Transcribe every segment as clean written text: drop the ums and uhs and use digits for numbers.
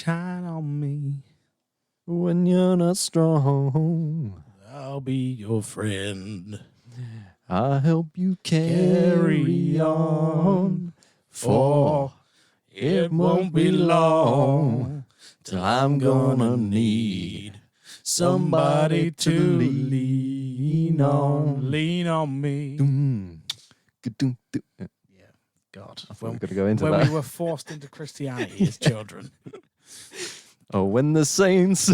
sunshine on me. When you're not strong, I'll be your friend. I'll help you carry on. For it won't be long till I'm gonna need somebody to lean on. Lean on me. Yeah, Yeah, God. we've got to go into when that. we were forced into Christianity as children. Oh, when the saints.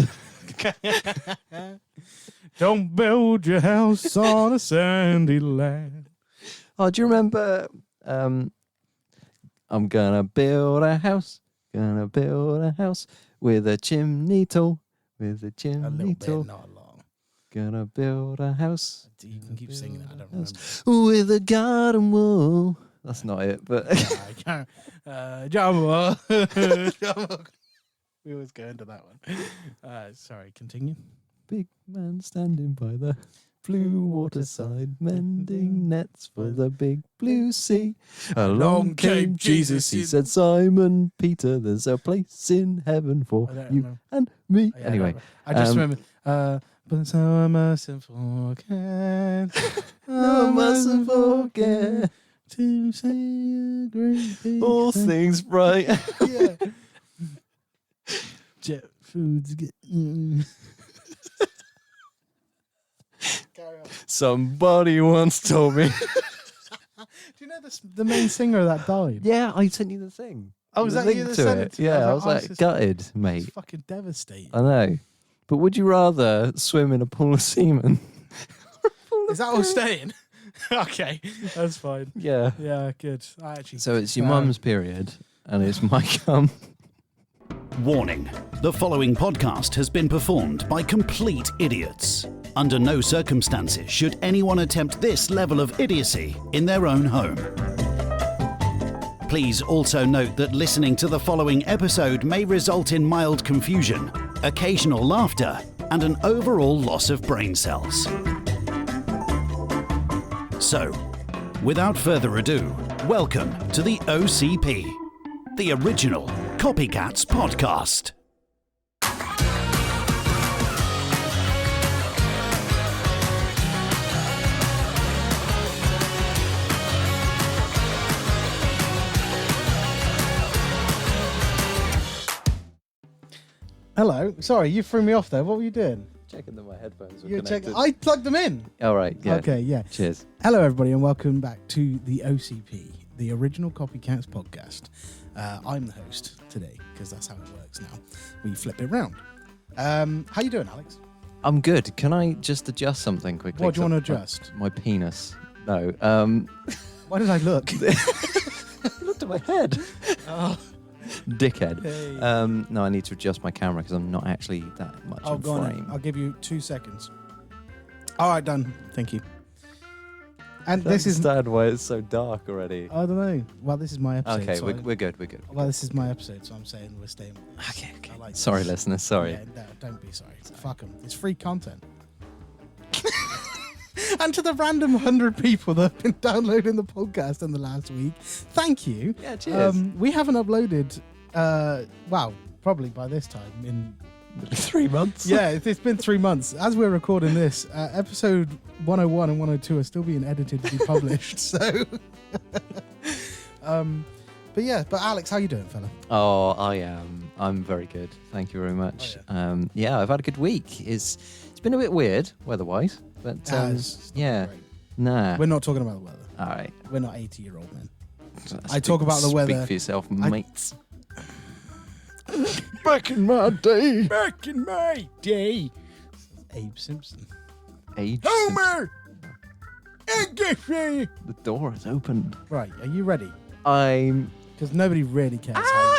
Don't build your house on a sandy land. Oh, do you remember? I'm gonna build a house. Gonna build a house with a chimney tool. With a A chimney little tool. bit, not long. Gonna build a house. You can keep singing that. I don't remember. With a garden wall. That's not it, but I can't. Jumbo. We always go into that one. Sorry, continue. big man standing by the blue waterside, mending nets for the big blue sea. Along came Jesus, he said, Simon Peter, there's a place in heaven for I don't you remember. and me. Yeah, Anyway, I just remember. But so I mustn't forget. no mustn't forget to say a great big all thank- things bright. Yeah. Jet foods get. Carry on. Somebody once told me. Do you know the main singer that died? Yeah, I sent you the thing. Oh, was The that link you that to sent it? it to me? Yeah, I I was was like just- gutted, mate. It's fucking devastating. I know. But would you rather swim in a pool of semen? Is that all staying? Okay, that's fine. Yeah. Yeah, good. I actually. So it's your mum's period, and it's my cum. Warning. The following podcast has been performed by complete idiots. Under no circumstances should anyone attempt this level of idiocy in their own home. Please also note that listening to the following episode may result in mild confusion, occasional laughter, and an overall loss of brain cells. So, without further ado, welcome to the OCP, the original Copycats podcast. Hello. Sorry, you threw me off there. What were you doing? Checking that my headphones were You connected. I plugged them in. All right. Yeah. Okay, yeah. Cheers. Hello, everybody, and welcome back to the OCP, the original Copycats podcast. I'm the host today because that's how it works now. We flip it round. How you doing, Alex? I'm good. Can I just adjust something quickly? What do you want to 'Cause adjust? My penis. No. Why did I look? Looked at my head. Oh, Dickhead. hey. No, I need to adjust my camera because I'm not actually that much Oh, in go on. frame. Then. I'll give you 2 seconds. All right, done. Thank you. And this is. understand why it's so dark already. I don't know. Well, this is my episode. Okay, so we're good. We're good. Well, this is my episode, so I'm saying we're staying with this. Okay, okay. I like Sorry, this. listeners. Sorry. Yeah, no, don't be sorry. Fuck them. It's free content. And to the random 100 people that have been downloading the podcast in the last week, thank you. Yeah, cheers. We haven't uploaded, probably by this time in 3 months. yeah, it's been 3 months. As we're recording this, episode 101 and 102 are still being edited to be published. So, but Alex, how you doing, fella? Oh, I am. I'm very good. Thank you very much. Oh, Yeah, I've had a good week. It's been a bit weird weather-wise, but It's not yeah, great. nah. We're not talking about the weather. All right. We're not 80-year-old men. Speak- I talk about the weather. Speak for yourself, I- mates. Back in my day. Back in my day, Abe Simpson. Age. Homer! The door is opened. Right, are you ready? I'm. Because nobody really cares. How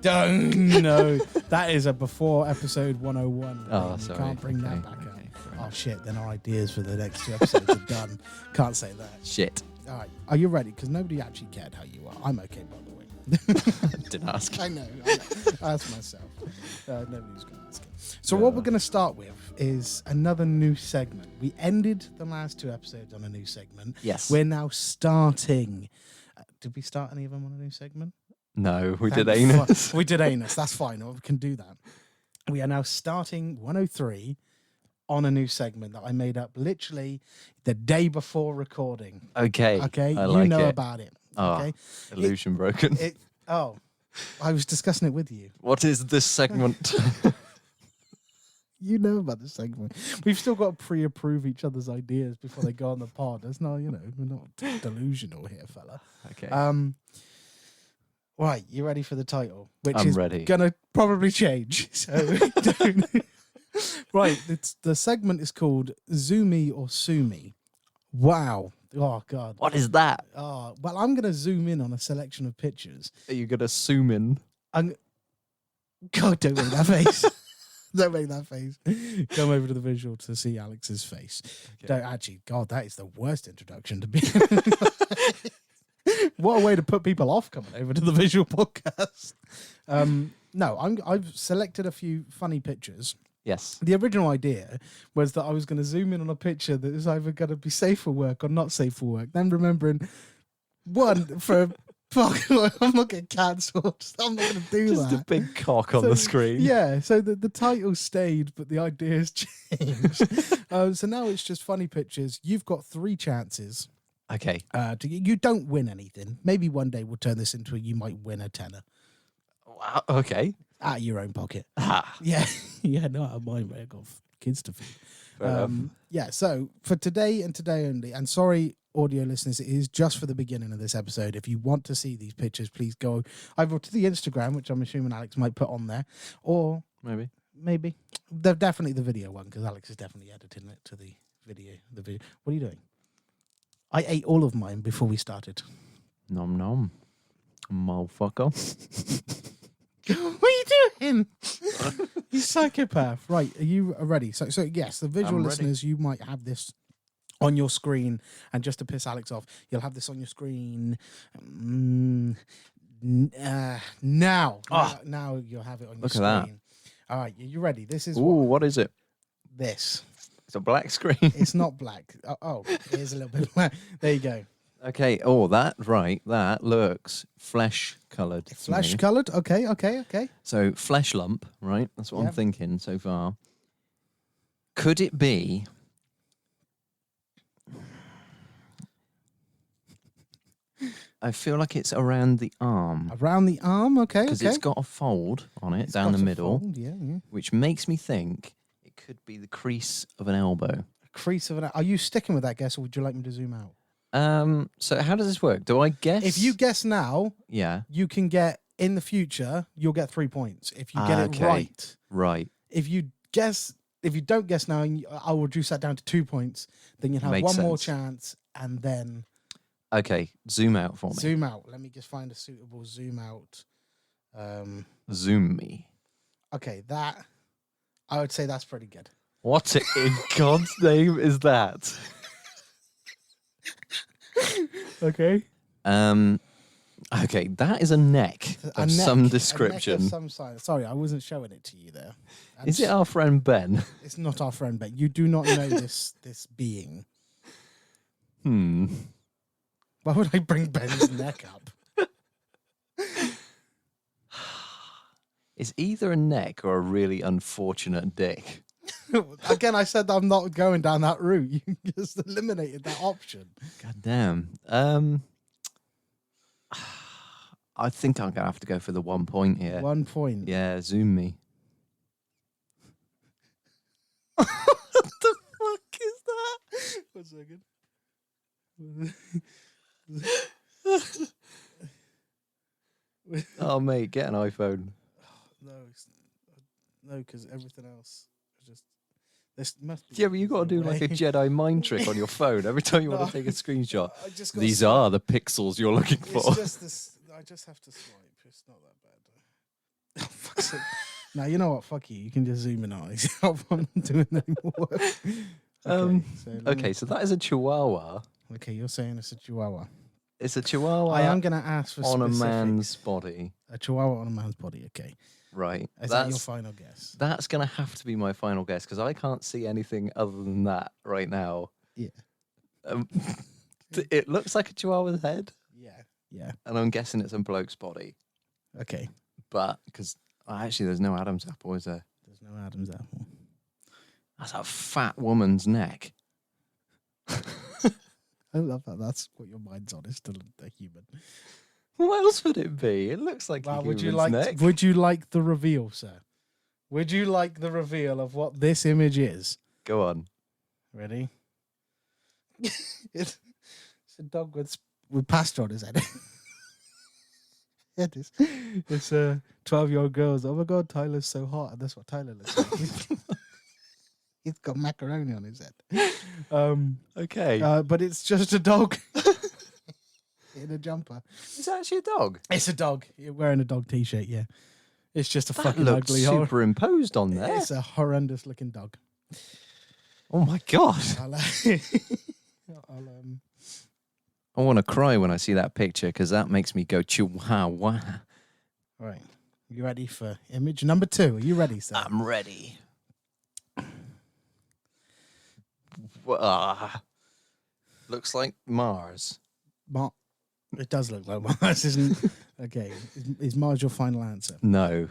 don't know. That is a before episode 101. Oh, You sorry. can't bring that Okay, back up. okay, fair Oh enough. shit, then our ideas for the next 2 episodes are done. Can't say that. Shit. All right, are you ready? Because nobody actually cared how you are. I'm okay, by the way. Didn't ask. I know. I asked myself. Nobody's going to ask it. So what we're going to start with is another new segment. We ended the last 2 episodes on a new segment. Yes. We're now starting. Did we start any of them on a new segment? No, we did Thank anus. We did anus. That's fine. We can do that. We are now starting 103 on a new segment that I made up literally the day before recording. Okay. Okay, I you like know it. about it. Oh, Okay, illusion broken. I was discussing it with you. What is this segment? You know about this segment. We've still got to pre-approve each other's ideas before they go on the pod. There's no, we're not delusional here, fella. Okay. Right, you ready for the title? Which I'm is ready. gonna probably change. So don't. Right, the segment is called Zoomy or Sue Me. Wow. Oh God. What is that? Oh, well, I'm gonna zoom in on a selection of pictures. Are you gonna zoom in? God, don't make that face. Don't make that face. Come over to the visual to see Alex's face. Okay. Don't actually. God, that is the worst introduction to be. What a way to put people off coming over to the visual podcast. No, I've selected a few funny pictures. Yes. The original idea was that I was going to zoom in on a picture that was either going to be safe for work or not safe for work. Then remembering, fuck, I'm not getting cancelled. I'm not going to do Just that. a big cock on the screen. Yeah, so the title stayed, but the ideas changed. So now it's just funny pictures. You've got 3 chances. Okay. You don't win anything. Maybe one day we'll turn this into you might win a tenner Wow. Okay. out of your own pocket. Ah. Yeah, yeah, not out of mine, mate. I've got kids to feed. Fair enough. Yeah, so for today and today only, and sorry, audio listeners, it is just for the beginning of this episode. If you want to see these pictures, please go either to the Instagram, which I'm assuming Alex might put on there, or Maybe. they're definitely the video one because Alex is definitely editing it to the video. What are you doing? I ate all of mine before we started. Nom nom. Motherfucker. What are you doing? You psychopath. Right, are you ready? So yes, the visual I'm ready. listeners, you might have this on your screen, and just to piss Alex off, you'll have this on your screen now. Ah. Now you'll have it on your Look at screen. that. All right, you ready? This is Ooh, what is it? this. It's a black screen. It's not black. Oh, it is a little bit black. There you go. Okay. Oh, that looks flesh coloured. Flesh coloured. Okay. So flesh lump, right? That's what Yeah. I'm thinking so far. Could it be? I feel like it's around the arm Around the arm. Okay. because it's got a fold on it It's down got the a middle, fold, yeah. which makes me think it could be the crease of an elbow. Crease of an. Are you sticking with that guess, or would you like me to zoom out? So how does this work? Do I guess? If you guess now, yeah, you can get in the future. You'll get 3 points if you get it Okay. right. right. If you don't guess now, I'll reduce that down to 2 points. Then you'll have Makes one more sense. chance, and then Okay, zoom out for me. zoom out. Let me just find a suitable zoom out. Zoom me. Okay, that I would say that's pretty good. What in God's name is that? Okay. Okay, that is a neck of some description. Some sign. Sorry, I wasn't showing it to you there. And Is it our friend Ben? It's not our friend, Ben. You do not know this being. Why would I bring Ben's neck up? It's either a neck or a really unfortunate dick. Again, I said I'm not going down that route. You just eliminated that option. God damn. I think I'm gonna have to go for the 1 point here. 1 point. Yeah, zoom me. What the fuck is that? 1 second. Oh mate, get an iPhone. No, because everything else is just. This must be. Yeah, but you got to do like a Jedi mind trick on your phone every time you want to take a screenshot. These are the pixels you're looking for. It's just this. I just have to swipe. It's not that bad. Oh, fuck's sake. Now you know what? Fuck you. You can just zoom in on it. I'm not doing any more work. Okay, so that is a Chihuahua. Okay, you're saying it's a Chihuahua. It's a Chihuahua I am going to ask for on a specific- man's body. A Chihuahua on a man's body. Okay. Right. Is that your final guess? That's going to have to be my final guess because I can't see anything other than that right now. Yeah. It looks like a Chihuahua's head, Yeah. Yeah. and I'm guessing it's a bloke's body. Okay. But because actually, there's no Adam's apple, is there? There's no Adam's apple. That's a fat woman's neck. I love that. That's what your mind's on. It's still a human. What else would it be? It looks like a human's neck. Would you like the reveal, sir? Would you like the reveal of what this image is? Go on. Ready? it's a dog with pasta on his head. It is. It's a 12-year-old girl's. Oh my God, Tyler's so hot, and that's what Tyler looks like. He's got macaroni on his head. Okay. But it's just a dog in a jumper. Is that actually a dog? It's a dog. You're wearing a dog t-shirt, yeah. It's just a That fucking looks ugly superimposed on there. It's a horrendous looking dog. Oh my God. I want to cry when I see that picture because that makes me go chihuahua. Right. You ready for image number 2? Are you ready, sir? I'm ready. Looks like Mars. It does look like Mars, isn't it? Okay. Is Mars your final answer? No.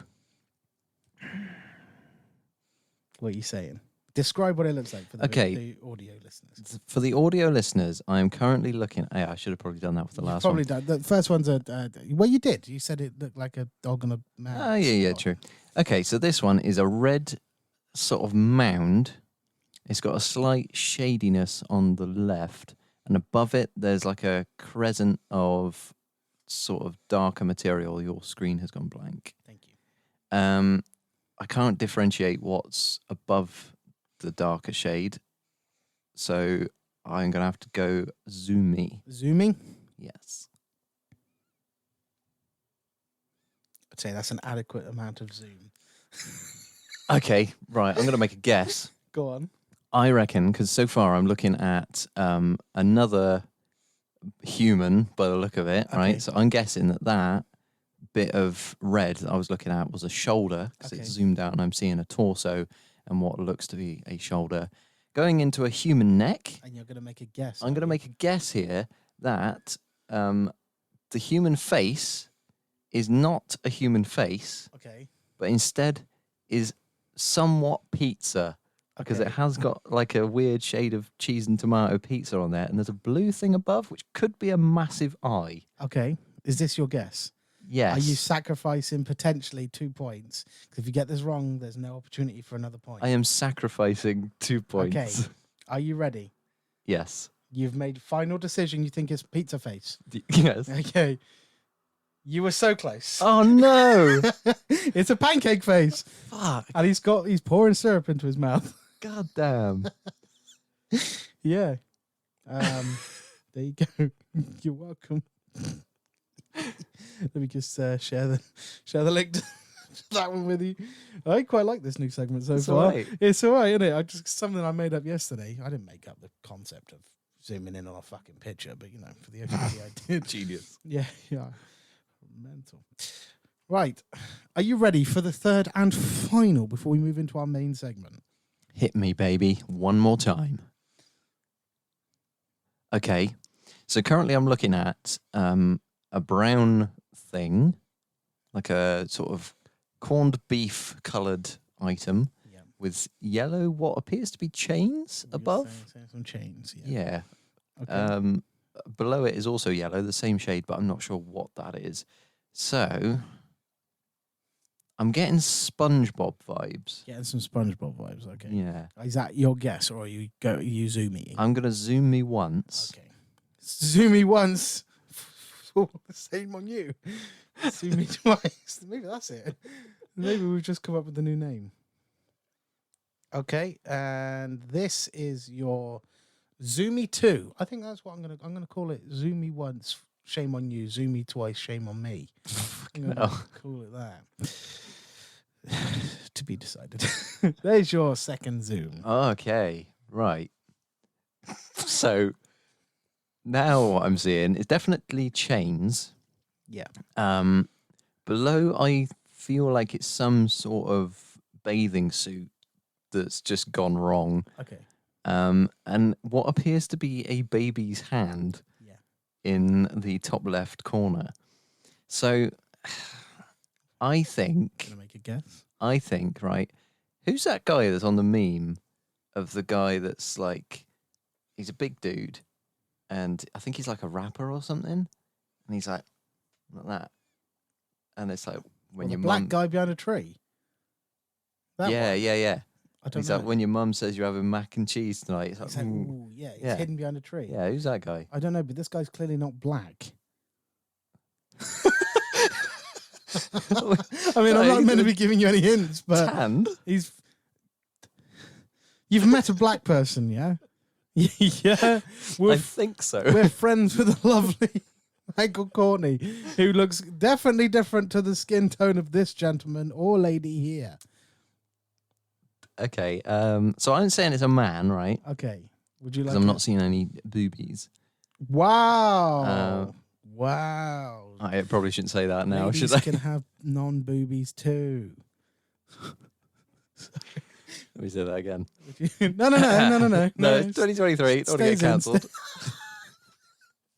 What are you saying? Describe what it looks like for the audio listeners. For the audio listeners, I am currently looking. I should have probably done that with the last probably one. done. The first one's well, you did. You said it looked like a dog on a mound. Oh, yeah, true. Okay, so this one is a red sort of mound. It's got a slight shadiness on the left, and above it, there's like a crescent of sort of darker material. Your screen has gone blank. Thank you. I can't differentiate what's above the darker shade, so I'm gonna have to go zoomy. Zooming? Yes. I'd say that's an adequate amount of zoom. Okay, right. I'm gonna make a guess. Go on. I reckon because so far I'm looking at another human by the look of it, Okay. right? So I'm guessing that bit of red that I was looking at was a shoulder because Okay. it's zoomed out and I'm seeing a torso and what looks to be a shoulder going into a human neck. And you're going to make a guess. I'm going to make a guess here that the human face is not a human face, Okay. but instead is somewhat pizza. Because Okay. it has got like a weird shade of cheese and tomato pizza on there, and there's a blue thing above, which could be a massive eye. Okay. Is this your guess? Yes. Are you sacrificing potentially 2 points? Because if you get this wrong, there's no opportunity for another point. I am sacrificing 2 points. Okay. Are you ready? Yes. You've made final decision. You think it's pizza face. Yes. Okay. You were so close. Oh no! It's a pancake face. Fuck! And he's pouring syrup into his mouth. God damn! Yeah. There you go. You're welcome. Let me just share the link to that one with you. I quite like this new segment so It's far. alright. It's all right, isn't it? Something I made up yesterday. I didn't make up the concept of zooming in on a fucking picture, but for the OCD I did. Genius. Yeah. Mental. Right. Are you ready for the third and final before we move into our main segment? Hit me, baby, one more time. Okay. So currently I'm looking at a brown thing, like a sort of corned beef coloured item Yeah. with yellow, what appears to be chains above. Some chains. Yeah. Yeah. Okay. Below it is also yellow, the same shade, but I'm not sure what that is. So I'm getting SpongeBob vibes. Getting some SpongeBob vibes. Okay. Yeah. Is that your guess, or are you zoomy? I'm gonna zoom me once. Okay. Zoomy once. Same on you. Zoomy twice. Maybe that's it. Maybe we've just come up with a new name. Okay, and this is your Zoomy 2. I think that's what I'm gonna call it. Zoomy once, shame on you. Zoomy twice, shame on me. I'm gonna call it that. To be decided. There's your second zoom. Okay, right. So now what I'm seeing is definitely chains. Yeah. Below, I feel like it's some sort of bathing suit that's just gone wrong. Okay. And what appears to be a baby's hand Yeah. in the top left corner. So I think, Gonna make a guess. right? Who's that guy that's on the meme of the guy that's like, he's a big dude, and I think he's like a rapper or something, and he's like that, and it's like when Well, your the black mum, guy behind a tree. That yeah, one? yeah. I don't He's know. like when your mum says you're having mac and cheese tonight. It's like, It's like, ooh. ooh, yeah, it's Yeah. hidden behind a tree. Yeah, who's that guy? I don't know, but this guy's clearly not black. I mean, I'm not meant to be giving you any hints, but Tanned? he's. You've met a black person, yeah? Yeah. I We're, think so. we're friends with a lovely Michael Courtney, who looks definitely different to the skin tone of this gentleman or lady here. Okay, so I'm saying it's a man, right? Okay. Would you like Because I'm to- not seeing any boobies. Wow. Wow. I probably shouldn't say that now, Ladies should I? can have non-boobies too. Let me say that again. No. No, it's 2023. Don't want to get Stays in, cancelled.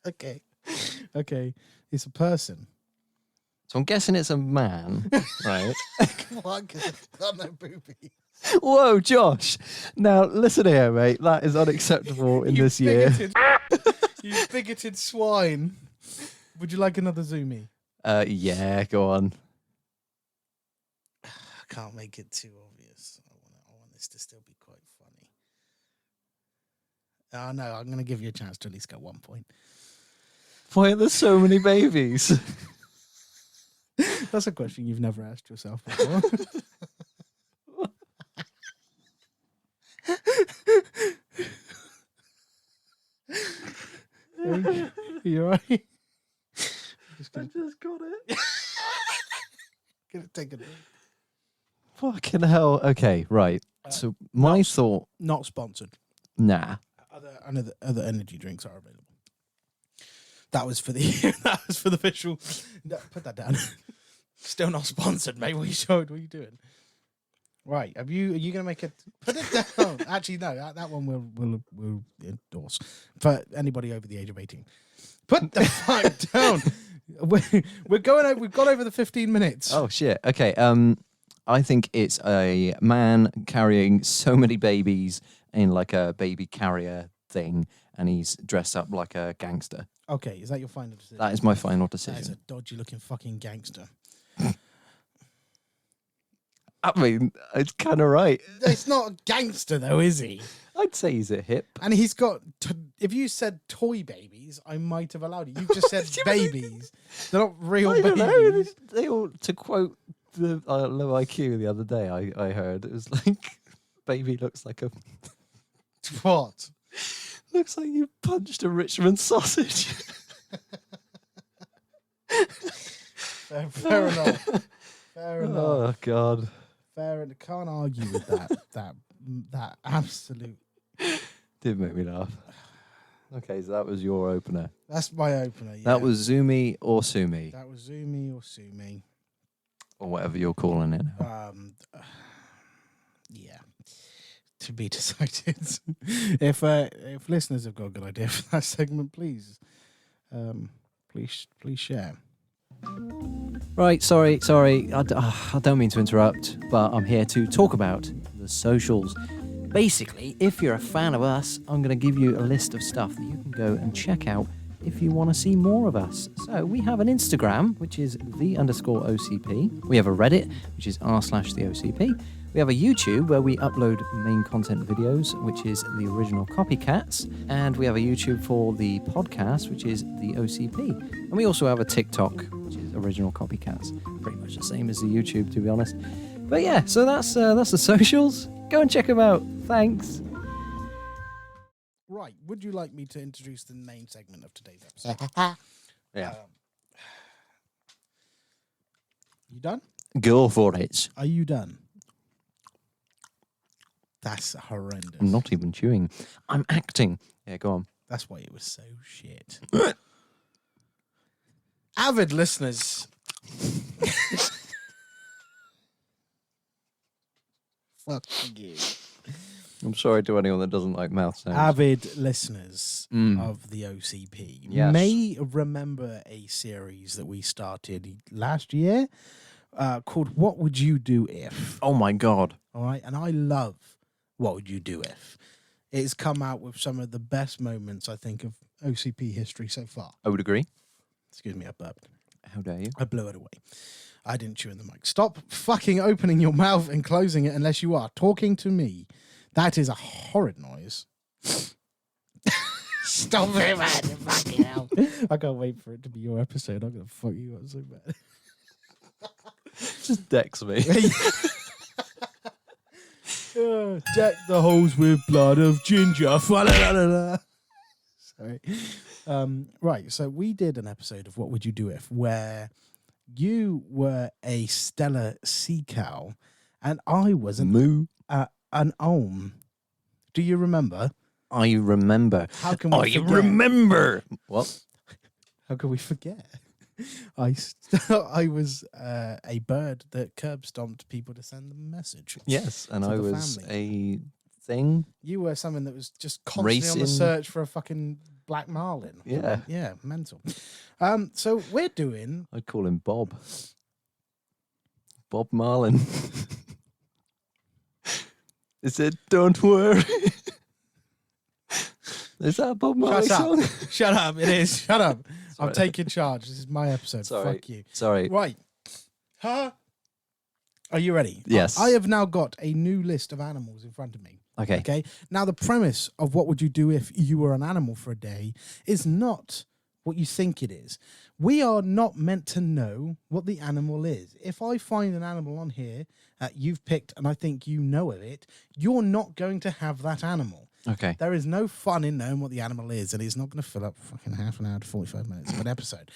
Okay. It's a person. So I'm guessing it's a man, right? What? Because it's got no boobies. Whoa, Josh. Now, listen here, mate. That is unacceptable in this year. You bigoted swine. Would you like another zoomie? Yeah, go on. I can't make it too obvious. I want this to still be quite funny. Oh, no, I'm going to give you a chance to at least get 1 point. Why are there so many babies? That's a question you've never asked yourself before. You all right? Just I gonna, just got it. gonna take a Fucking hell. Okay, right. So my thought, Not sponsored. nah. Other energy drinks are available. That was for the visual. No, put that down. Still not sponsored, mate. What are you doing? Right, are you gonna make it? Put it down. Actually, no. That one we'll endorse for anybody over the age of 18. Put the fuck down. We're going over. We've got over the 15 minutes. Oh shit. Okay. I think it's a man carrying so many babies in like a baby carrier thing, and he's dressed up like a gangster. Okay, is that your final decision? That is my final That is decision. a dodgy looking fucking gangster. I mean, it's kind of right. It's not a gangster though, is he? I'd say he's a hip. And he's got. If you said toy babies, I might have allowed it. You just said babies. They're not real I don't babies. know. They all, to quote the low IQ the other day, I heard it was like, baby looks like What? looks like you punched a Richmond sausage. Fair enough. Fair enough. Oh God. Fair enough. Can't argue with that absolute. Did make me laugh. Okay, so that was your opener. That's my opener. Yeah. That was Zumi or Sumi, That was Zumi or Sumi. or whatever you're calling it. Yeah. To be decided. If listeners have got a good idea for that segment, please share. Right, sorry. I don't mean to interrupt, but I'm here to talk about the socials. Basically, if you're a fan of us, I'm going to give you a list of stuff that you can go and check out if you want to see more of us. So we have an Instagram, which is _OCP. We have a Reddit, which is r/the OCP. We have a YouTube where we upload main content videos, which is the original Copycats. And we have a YouTube for the podcast, which is the OCP. And we also have a TikTok, which is original Copycats. Pretty much the same as the YouTube, to be honest. But yeah, so that's the socials. Go and check them out. Thanks. Right. Would you like me to introduce the main segment of today's episode? Yeah. You done? Go for it. Are you done? That's horrendous. I'm not even chewing. I'm acting. Yeah, go on. That's why it was so shit. Avid listeners. Fuck you. I'm sorry to anyone that doesn't like mouth sounds. Avid listeners Mm. of the OCP Yes. may remember a series that we started last year called What Would You Do If? Oh my God. All right. And I love What Would You Do If? It's come out with some of the best moments, I think, of OCP history so far. I would agree. Excuse me, I burped. How dare you? I blew it away. I didn't chew in the mic. Stop fucking opening your mouth and closing it unless you are talking to me. That is a horrid noise. Stop it, man. Fucking hell. I can't wait for it to be your episode. I'm going to fuck you up so bad. Just decks me. Deck the holes with blood of ginger. Sorry. Right, so we did an episode of What Would You Do If, where you were a Stella sea cow and I was an Olm. Do you remember? I remember. How can we forget? remember. What? How can we forget? I was a bird that curb stomped people to send them a message. Yes, and To I the was family. a thing. You were someone that was just constantly on the Racing. search for a fucking black marlin. Yeah. Yeah, mental. So we're doing... I'd call him Bob. Bob Marlin. It said, "Don't worry." Is that a Bob Marley Shut song? up. Shut up. It is. Shut up. I'm Sorry. taking charge. This is my episode. Sorry. Fuck you. Sorry. Right. Huh? Are you ready? Yes. I have now got a new list of animals in front of me. Okay. Okay. Now, the premise of What Would You Do If You Were an Animal for a Day is not what you think it is. We are not meant to know what the animal is. If I find an animal on here you've picked and I think you know of it, you're not going to have that animal. Okay. There is no fun in knowing what the animal is, and it's not going to fill up fucking half an hour to 45 minutes of an episode.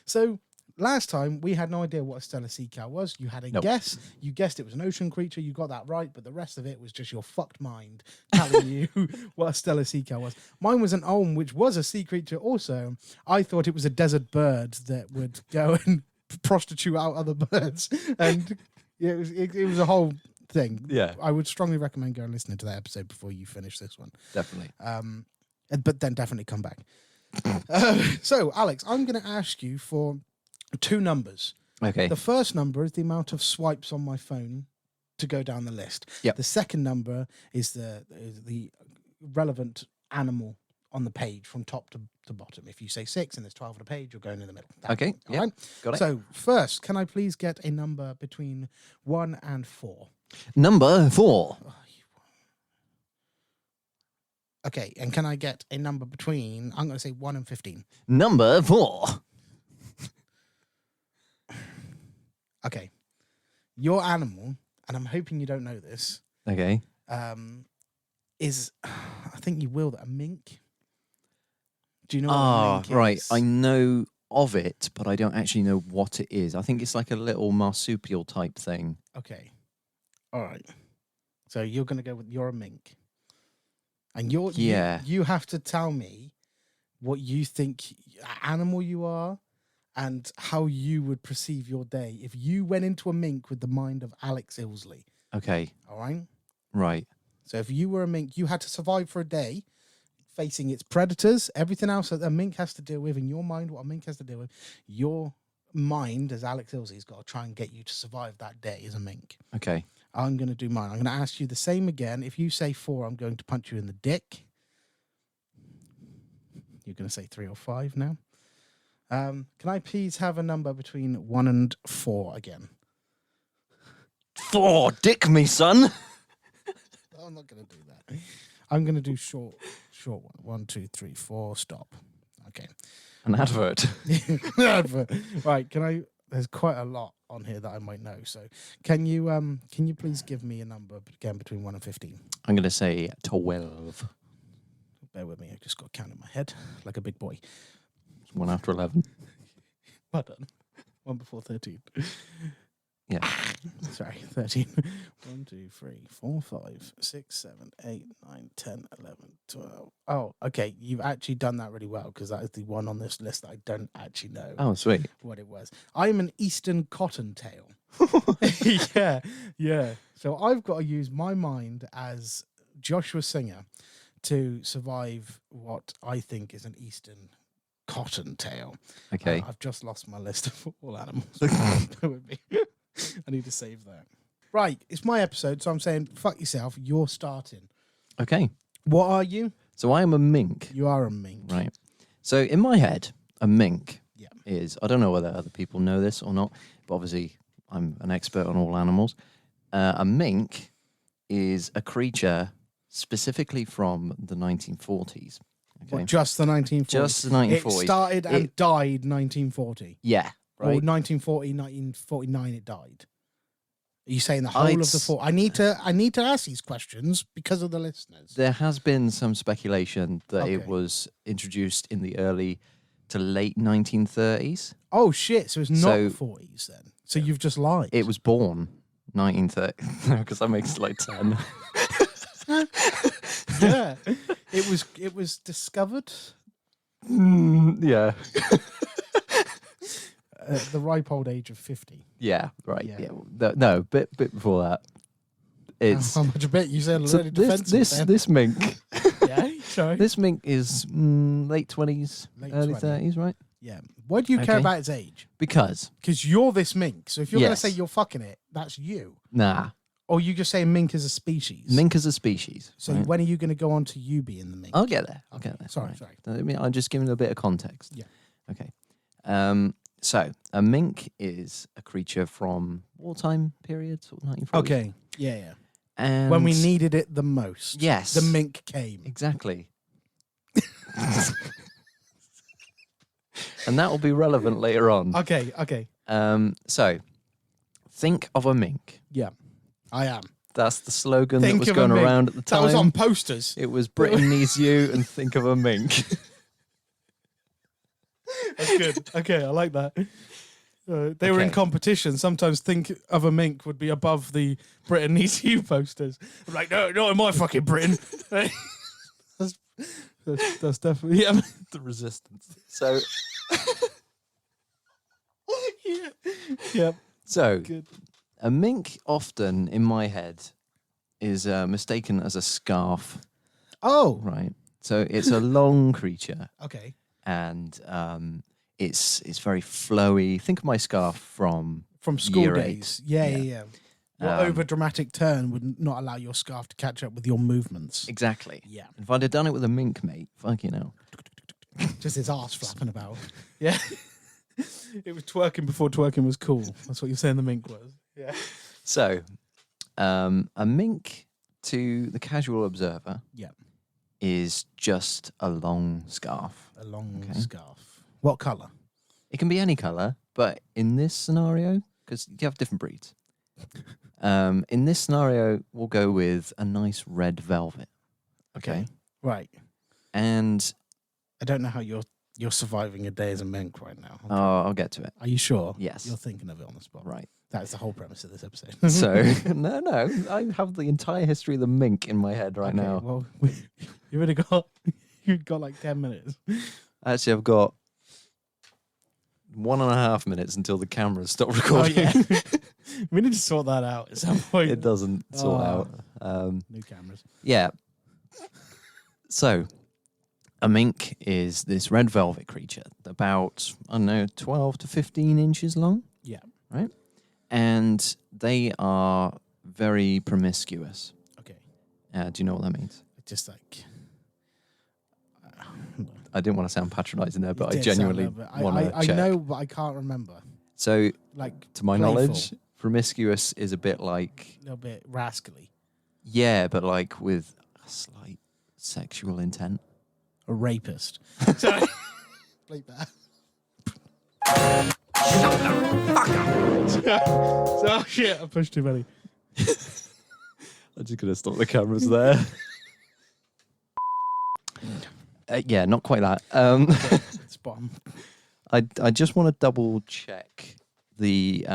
So last time we had no idea what a Stella sea cow was. You had a Nope. guess. You guessed it was an ocean creature. You got that right, but the rest of it was just your fucked mind telling you what a Stella sea cow was. Mine was an olm, which was a sea creature also. I thought it was a desert bird that would go and prostitute out other birds, and it was a whole thing. Yeah. I would strongly recommend going listening to that episode before you finish this one. Definitely. But then definitely come back. So, Alex, I'm going to ask you for two numbers. Okay. The first number is the amount of swipes on my phone to go down the list. Yep. The second number is the relevant animal on the page from top to bottom. If you say 6 and there's 12 on the page, you're going in the middle. That Okay, one, all yep. right? Got it. So, first, can I please get a number between 1 and 4? Number 4. Okay, and can I get a number between, I'm going to say 1 and 15. Number 4. Okay. Your animal, and I'm hoping you don't know this, Okay. is, I think you will, a mink. Do you know what a Ah, mink right. is? I know of it, but I don't actually know what it is. I think it's like a little marsupial type thing. Okay. All right. So you're going to go with, you're a mink. And Yeah. you have to tell me what you think animal you are and how you would perceive your day if you went into a mink with the mind of Alex Ilsley. Okay. All right? Right. So if you were a mink, you had to survive for a day facing its predators, everything else that a mink has to deal with, in your mind, what a mink has to deal with, your mind, as Alex Ilsley, has got to try and get you to survive that day as a mink. Okay. I'm going to do mine. I'm going to ask you the same again. If you say 4, I'm going to punch you in the dick. You're going to say 3 or 5 now. Can I please have a number between 1 and 4 again? 4. Dick me, son. I'm not going to do that. I'm going to do short one. 1, 2, 3, 4, stop. Okay. An advert. Right, can I... There's quite a lot on here that I might know. So can you please give me a number again between 1 and 15? I'm going to say 12. Bear with me. I just got to count in my head like a big boy. 1 after 11. Well done. 1 before 13. Yeah. Sorry, 13. 1, 2, 3, 4, 5, 6, 7, 8, 9, 10, 11, 12. Oh, okay. You've actually done that really well because that is the one on this list that I don't actually know Oh, sweet. what it was. I'm an Eastern cottontail. Yeah. So I've got to use my mind as Joshua Singer to survive what I think is an Eastern cottontail. Okay. I've just lost my list of all animals. Bear with me. I need to save that. Right, it's my episode, so I'm saying, fuck yourself. You're starting. Okay. What are you? So I am a mink. You are a mink. Right. So in my head, a mink Yeah. is, I don't know whether other people know this or not, but obviously I'm an expert on all animals. A mink is a creature specifically from the 1940s. Okay. What, just the 1940s? Just the 1940s. It started and died 1940. Yeah. Or Right. 1940, 1949 it died. Are you saying the whole I'd of the four? I need to ask these questions because of the listeners. There has been some speculation that Okay. it was introduced in the early to late 1930s. Oh shit! So it's not So- the 40s then. So you've just lied. It was born 1930 because that makes like 10. Yeah. It was discovered Yeah. at the ripe old age of 50. Yeah. Right. Yeah. Yeah. No, bit before that. It's How much a bit? You said so already defensive. this mink. Yeah. Sorry. This mink is late 20s, Late early 20s. 30s, right? Yeah. Why do you care Okay. about its age? Because Because you're this mink. So if you're going to Yes. say you're fucking it, that's you. nah, Or you just say mink is a species. mink is a species. So right? when are you going to go on to you being the mink? I'll get there. I'll get there. Sorry, right. sorry. I mean, I'm just giving a bit of context. Yeah. Okay. So a mink is a creature from wartime period, sort of 1940s. Okay. Yeah, yeah. And When we needed it the most. Yes. The mink came. Exactly. And that will be relevant later on. Okay, okay. So think of a mink. Yeah. I am. That's the slogan Think that was of a going mink. around at the time. That was on posters. It was Britain needs you and think of a mink. That's good. Okay, I like that. They were in Okay. competition. Sometimes think of a mink would be above the Britain needs you posters. I'm like, no, not in my fucking Britain. that's definitely yeah. The resistance. So Yeah. Yeah. so Good. a mink often in my head is mistaken as a scarf, Oh. right? So it's a long creature Okay. and it's very flowy. Think of my scarf from From school Year 8. days. Yeah, yeah, yeah. Your over dramatic turn would not allow your scarf to catch up with your movements. exactly. Yeah. If I'd have done it with a mink, mate, fuck you know. Just his ass flapping about. Yeah. It was twerking before twerking was cool. That's what you're saying the mink was. Yeah. So, a mink to the casual observer Yeah. is just a long scarf. A long Okay. scarf. What colour? It can be any color, but in this scenario, because you have different breeds. In this scenario, we'll go with a nice red velvet. Okay. Right. And I don't know how you're surviving a day as a mink right now. I'll get to it. Are you sure? Yes. You're thinking of it on the spot. Right. That's the whole premise of this episode. So, no, I have the entire history of the mink in my head right Okay, now. Well, you've got like 10 minutes. Actually, I've got 1.5 minutes until the cameras stop Oh, recording. yeah. We need to sort that out at some point. It doesn't sort Oh. out. New cameras. Yeah. So, a mink is this red velvet creature, about, I don't know, 12 to 15 inches long. Yeah. Right? And they are very promiscuous. Okay. Do you know what that means? Just like. I didn't want to sound patronizing there, but It I did sound genuinely like that, but want to I check. know, but I can't remember. So, Like, to my playful, knowledge, promiscuous is a bit like, a little bit rascally. yeah, but like with a slight sexual intent. A rapist. Sorry. Bleep that. Oh shit, I pushed too many. I'm just going to stop the cameras there. Yeah, not quite that. Spot on. I just want to double check the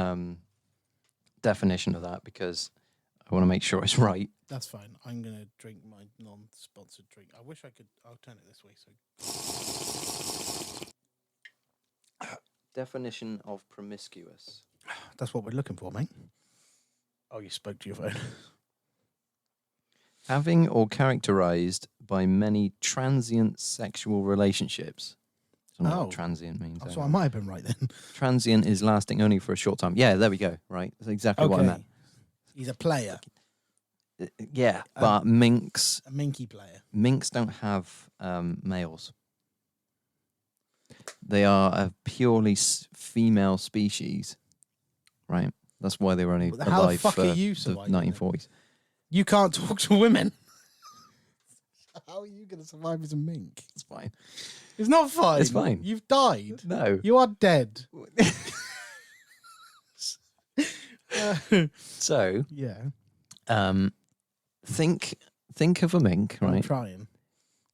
definition of that because I want to make sure it's right. That's fine. I'm going to drink my non-sponsored drink. I wish I could. I'll turn it this way. So Definition of promiscuous. that's what we're looking for, mate. Oh, you spoke to your phone. Having or characterized by many transient sexual relationships. don't know Oh. what transient means. So I might have been right then. Transient is lasting only for a short time. Yeah, there we go. Right, that's exactly what I meant. He's a player, Yeah, but minks a minky player. don't have males. They are a purely female species, right? That's why they were only How the alive fuck for are you the surviving then? 1940s. You can't talk to women. How are you going to survive as a mink? It's fine. It's not fine. It's fine. You've died. No. You are dead. So, Yeah. think of a mink, I'm right? trying.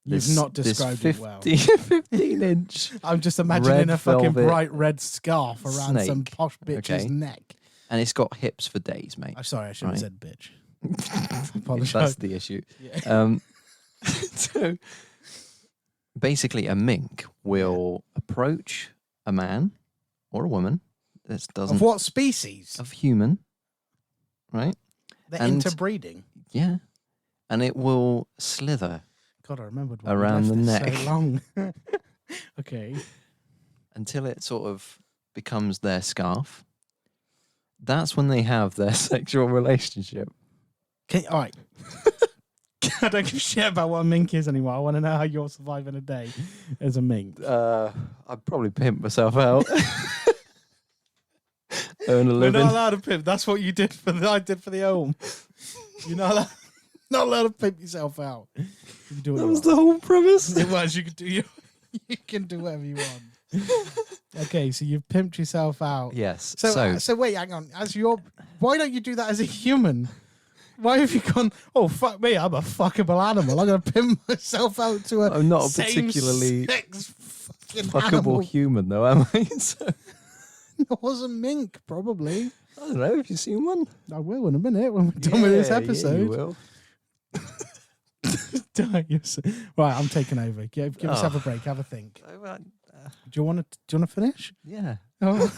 You've not described it well. 15-inch, I'm just imagining red a fucking velvet bright red scarf around some snake. posh bitch's Okay. neck. and it's got hips for days, mate. I'm sorry, I should have Right. said bitch. Apologise. That's the issue. Yeah. So basically, a mink will approach a man or a woman that doesn't Of what species? of human, right? They're and- interbreeding. Yeah, and it will slither God, I remembered why around we the left it neck. so long. Okay. until it sort of becomes their scarf. That's when they have their sexual relationship. All right. I don't give a shit about what a mink is anymore. I want to know how you're surviving a day as a mink. I'd probably pimp myself out. Earn a We're living. not allowed to pimp. That's what you did for I did for the home. You're not allowed to pimp yourself out. You can do what That you was want. the whole premise. It was. You can do whatever you want. Okay, so you've pimped yourself out. Yes. So wait, hang on. Why don't you do that as a human? Why have you gone? Oh fuck me! I'm a fuckable animal. I'm gonna pimp myself out to a. I'm not a particularly same-sex fucking fuckable animal. human, though, am I? So, It was a mink, probably. I don't know. Have you seen one? I will in a minute when we're done with this Yeah, you episode. will. Right, I'm taking over. Give yourself a break. Have a think. Do you want to finish? Yeah. Oh.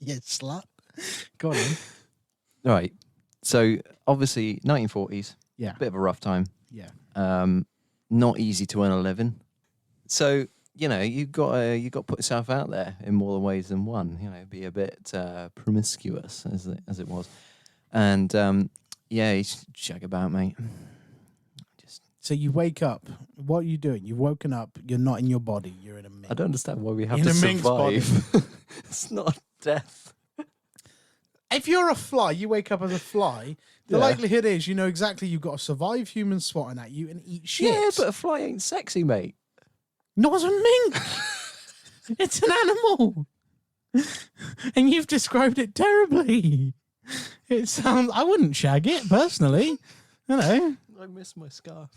You slut. Go on. Then. Right. So obviously, 1940s. Yeah. Bit of a rough time. Yeah. Not easy to earn a living. So you got to put yourself out there in more ways than one. Be a bit promiscuous as it was, and you shag about, mate. So you wake up. What are you doing? You've woken up. You're not in your body. You're in a mink. I don't understand why we have In to a mink's body. survive. It's not death. If you're a fly, you wake up as a fly. The Yeah. likelihood is you know exactly you've got to survive humans swatting at you and eat shit. Yeah, but a fly ain't sexy, mate. Not as a mink. It's an animal. And you've described it terribly. It sounds. I wouldn't shag it personally. I miss my scarf.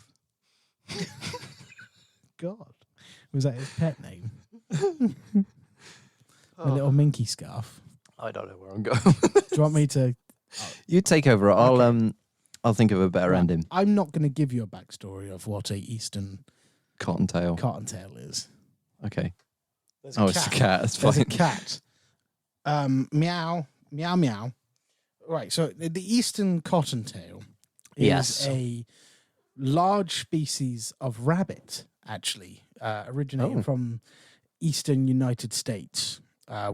God. Was that his pet name? A little minky scarf. I don't know where I'm going. Do you want me to? You take over. I'll think of a better Right. ending. I'm not going to give you a backstory of what a Eastern Cottontail. cottontail is. Okay. There's It's a cat. It's There's a fine. cat. Meow, meow, meow. Right. So the Eastern cottontail is Yes. a large species of rabbit, actually, originating Oh. from Eastern United States,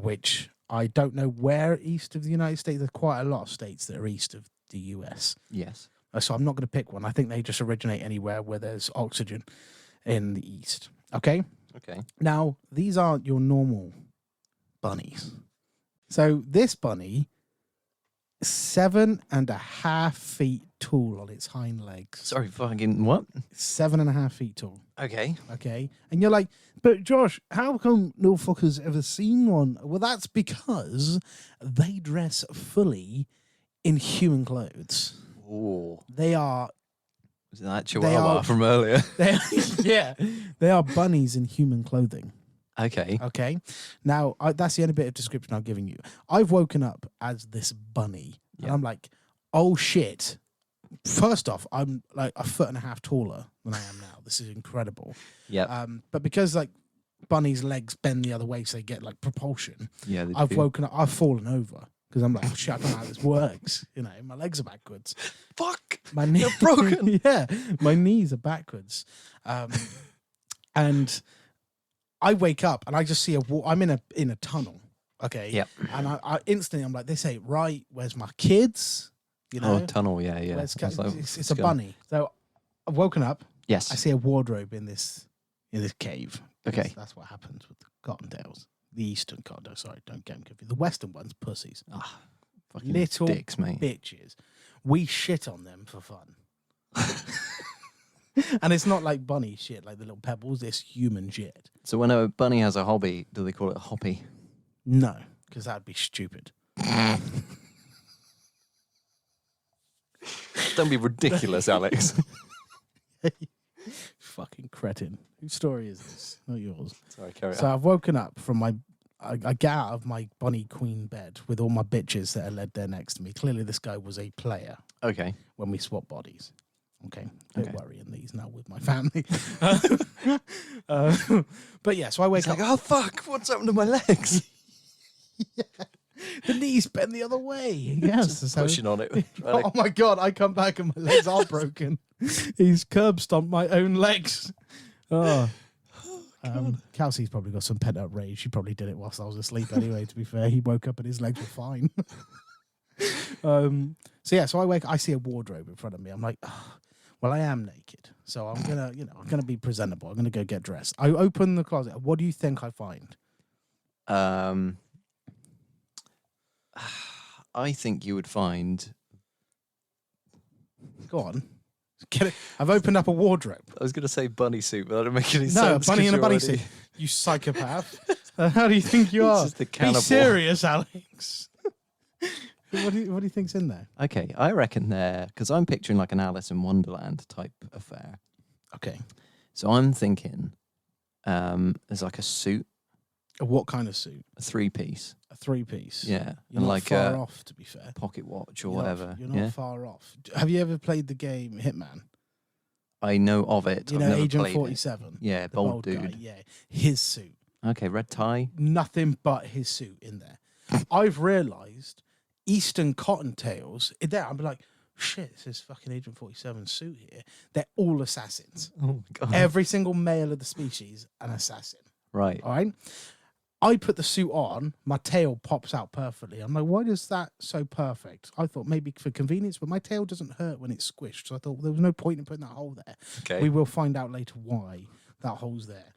which I don't know where east of the United States. There's quite a lot of states that are east of the US. Yes. So I'm not going to pick one. I think they just originate anywhere where there's oxygen in the east. Okay. Okay. Now, these aren't your normal bunnies. So this bunny, 7.5 feet tall on its hind legs. Sorry, fucking what? 7.5 feet tall. Okay. Okay. And you're like, but Josh, how come no fucker's ever seen one? Well, that's because they dress fully in human clothes. Oh, They are was that They Chihuahua are- from earlier? they are bunnies in human clothing. Okay. Okay. Now, that's the only bit of description I'm giving you. I've woken up as this bunny, and Yeah. I'm like, oh shit. First off, I'm like 1.5 feet taller than I am now. This is incredible. Yeah. But because like bunnies' legs bend the other way, so they get like propulsion. Yeah. they I've do. woken up. I've fallen over because I'm like, oh, shit, I don't know how this works. My legs are backwards. Fuck. My knee You're broken. Yeah, my knees are backwards, and I wake up and I just see I'm in a tunnel. Okay. Yep. And I instantly I'm like, this ain't right. Where's my kids? You know. Oh, tunnel. Yeah. It's It's like, a bunny. So I've woken up. Yes. I see a wardrobe in this cave. Okay. That's what happens with the cottontails. The eastern cottontails. Sorry, don't get them confused. The western ones, pussies. Fucking Little dicks, mate. bitches. We shit on them for fun. And it's not like bunny shit, like the little pebbles. It's human shit. So when a bunny has a hobby, do they call it a hoppy? No, because that'd be stupid. Don't be ridiculous, Alex. Fucking cretin. Whose story is this? Not yours. Sorry, carry So on. I've woken up from I get out of my bunny queen bed with all my bitches that are led there next to me. Clearly this guy was a player Okay. when we swap bodies. Okay. Okay. Don't worry in these now with my family. But yeah, so I wake It's up. like, oh fuck, what's happened to my legs? The knees bend the other way. Yes. So, Pushing on it. oh my God, I come back and my legs are broken. He's curb stomped my own legs. Oh. Kelsey's probably got some pent up rage. She probably did it whilst I was asleep anyway, to be fair. He woke up and his legs were fine. So I see a wardrobe in front of me. I'm like, oh, well, I am naked. So I'm gonna be presentable. I'm gonna go get dressed. I open the closet. What do you think I find? I think you would find. Go on. Get it. I've opened up a wardrobe. I was going to say bunny suit, but that don't make any No, sense. a bunny 'cause in a you're bunny already- suit. You psychopath. How do you think you are? It's just a Be cannibal. serious, Alex. What do you think's in there? Okay, I reckon there, because I'm picturing like an Alice in Wonderland type affair. Okay. So I'm thinking there's like a suit, What kind of suit? a 3-piece. A 3-piece. Yeah. You're and not like far a off, to be fair. pocket watch or You're whatever. You're not yeah. far off. Have you ever played the game Hitman? I know of it. You I've know never Agent played 47? It. Yeah, The bold guy, dude. yeah. His suit. Okay, red tie. Nothing but his suit in there. I've realised Eastern Cottontails, there, I'm like, shit, this is fucking Agent 47 suit here. They're all assassins. Oh my god. Every single male of the species, an assassin. Right. All right. I put the suit on, my tail pops out perfectly. I'm like, why is that so perfect? I thought maybe for convenience, but my tail doesn't hurt when it's squished. So I thought there was no point in putting that hole there. Okay. We will find out later why that hole's there.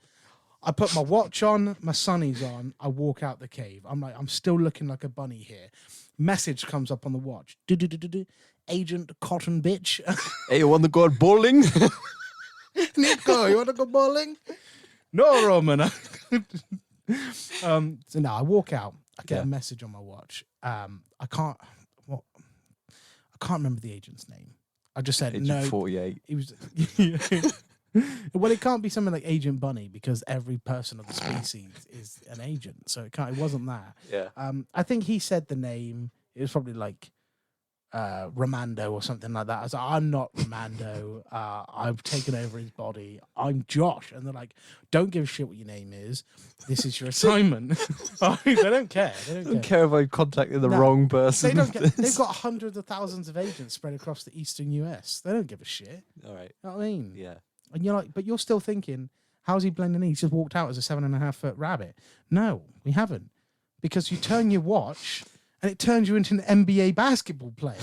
I put my watch on, my sunnies on, I walk out the cave. I'm like, I'm still looking like a bunny here. Message comes up on the watch. Agent Cotton Bitch. Hey, you want to go bowling? Nico, you want to go bowling? No, Roman. So now I walk out. I get a message on my watch. I can't remember the agent's name. I just said Agent no. 48. He was. Well, it can't be something like Agent Bunny because every person of the species is an agent. So it wasn't that. Yeah. I think he said the name. It was probably like Romando or something like that. I was like, I'm not Romando. I've taken over his body. I'm Josh. And they're like, don't give a shit what your name is. This is your assignment. They don't care. They I don't don't care. care if I contacted the No, wrong person. They don't care. They've got hundreds of thousands of agents spread across the eastern US. They don't give a shit. All right. You know what I mean? Yeah. And you're like, but you're still thinking, how's he blending in? He's just walked out as a 7.5 foot rabbit. No, we haven't. Because you turn your watch and it turns you into an NBA basketball player.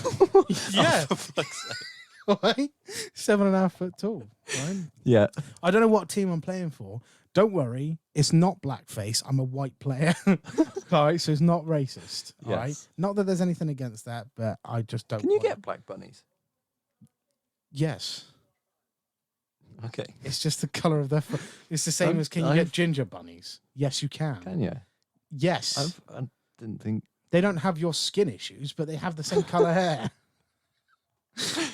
Yeah. Oh, for fuck's sake. Right? 7.5 foot tall. Right? Yeah. I don't know what team I'm playing for. Don't worry, it's not blackface. I'm a white player. All right, so it's not racist. All right. Yes. Not that there's anything against that, but I just don't. Can you want get it. black bunnies? Yes. Okay. It's just the color of their. It's the same as can you get ginger bunnies? Yes, you can. Can you? Yes. I didn't think. They don't have your skin issues, but they have the same color hair.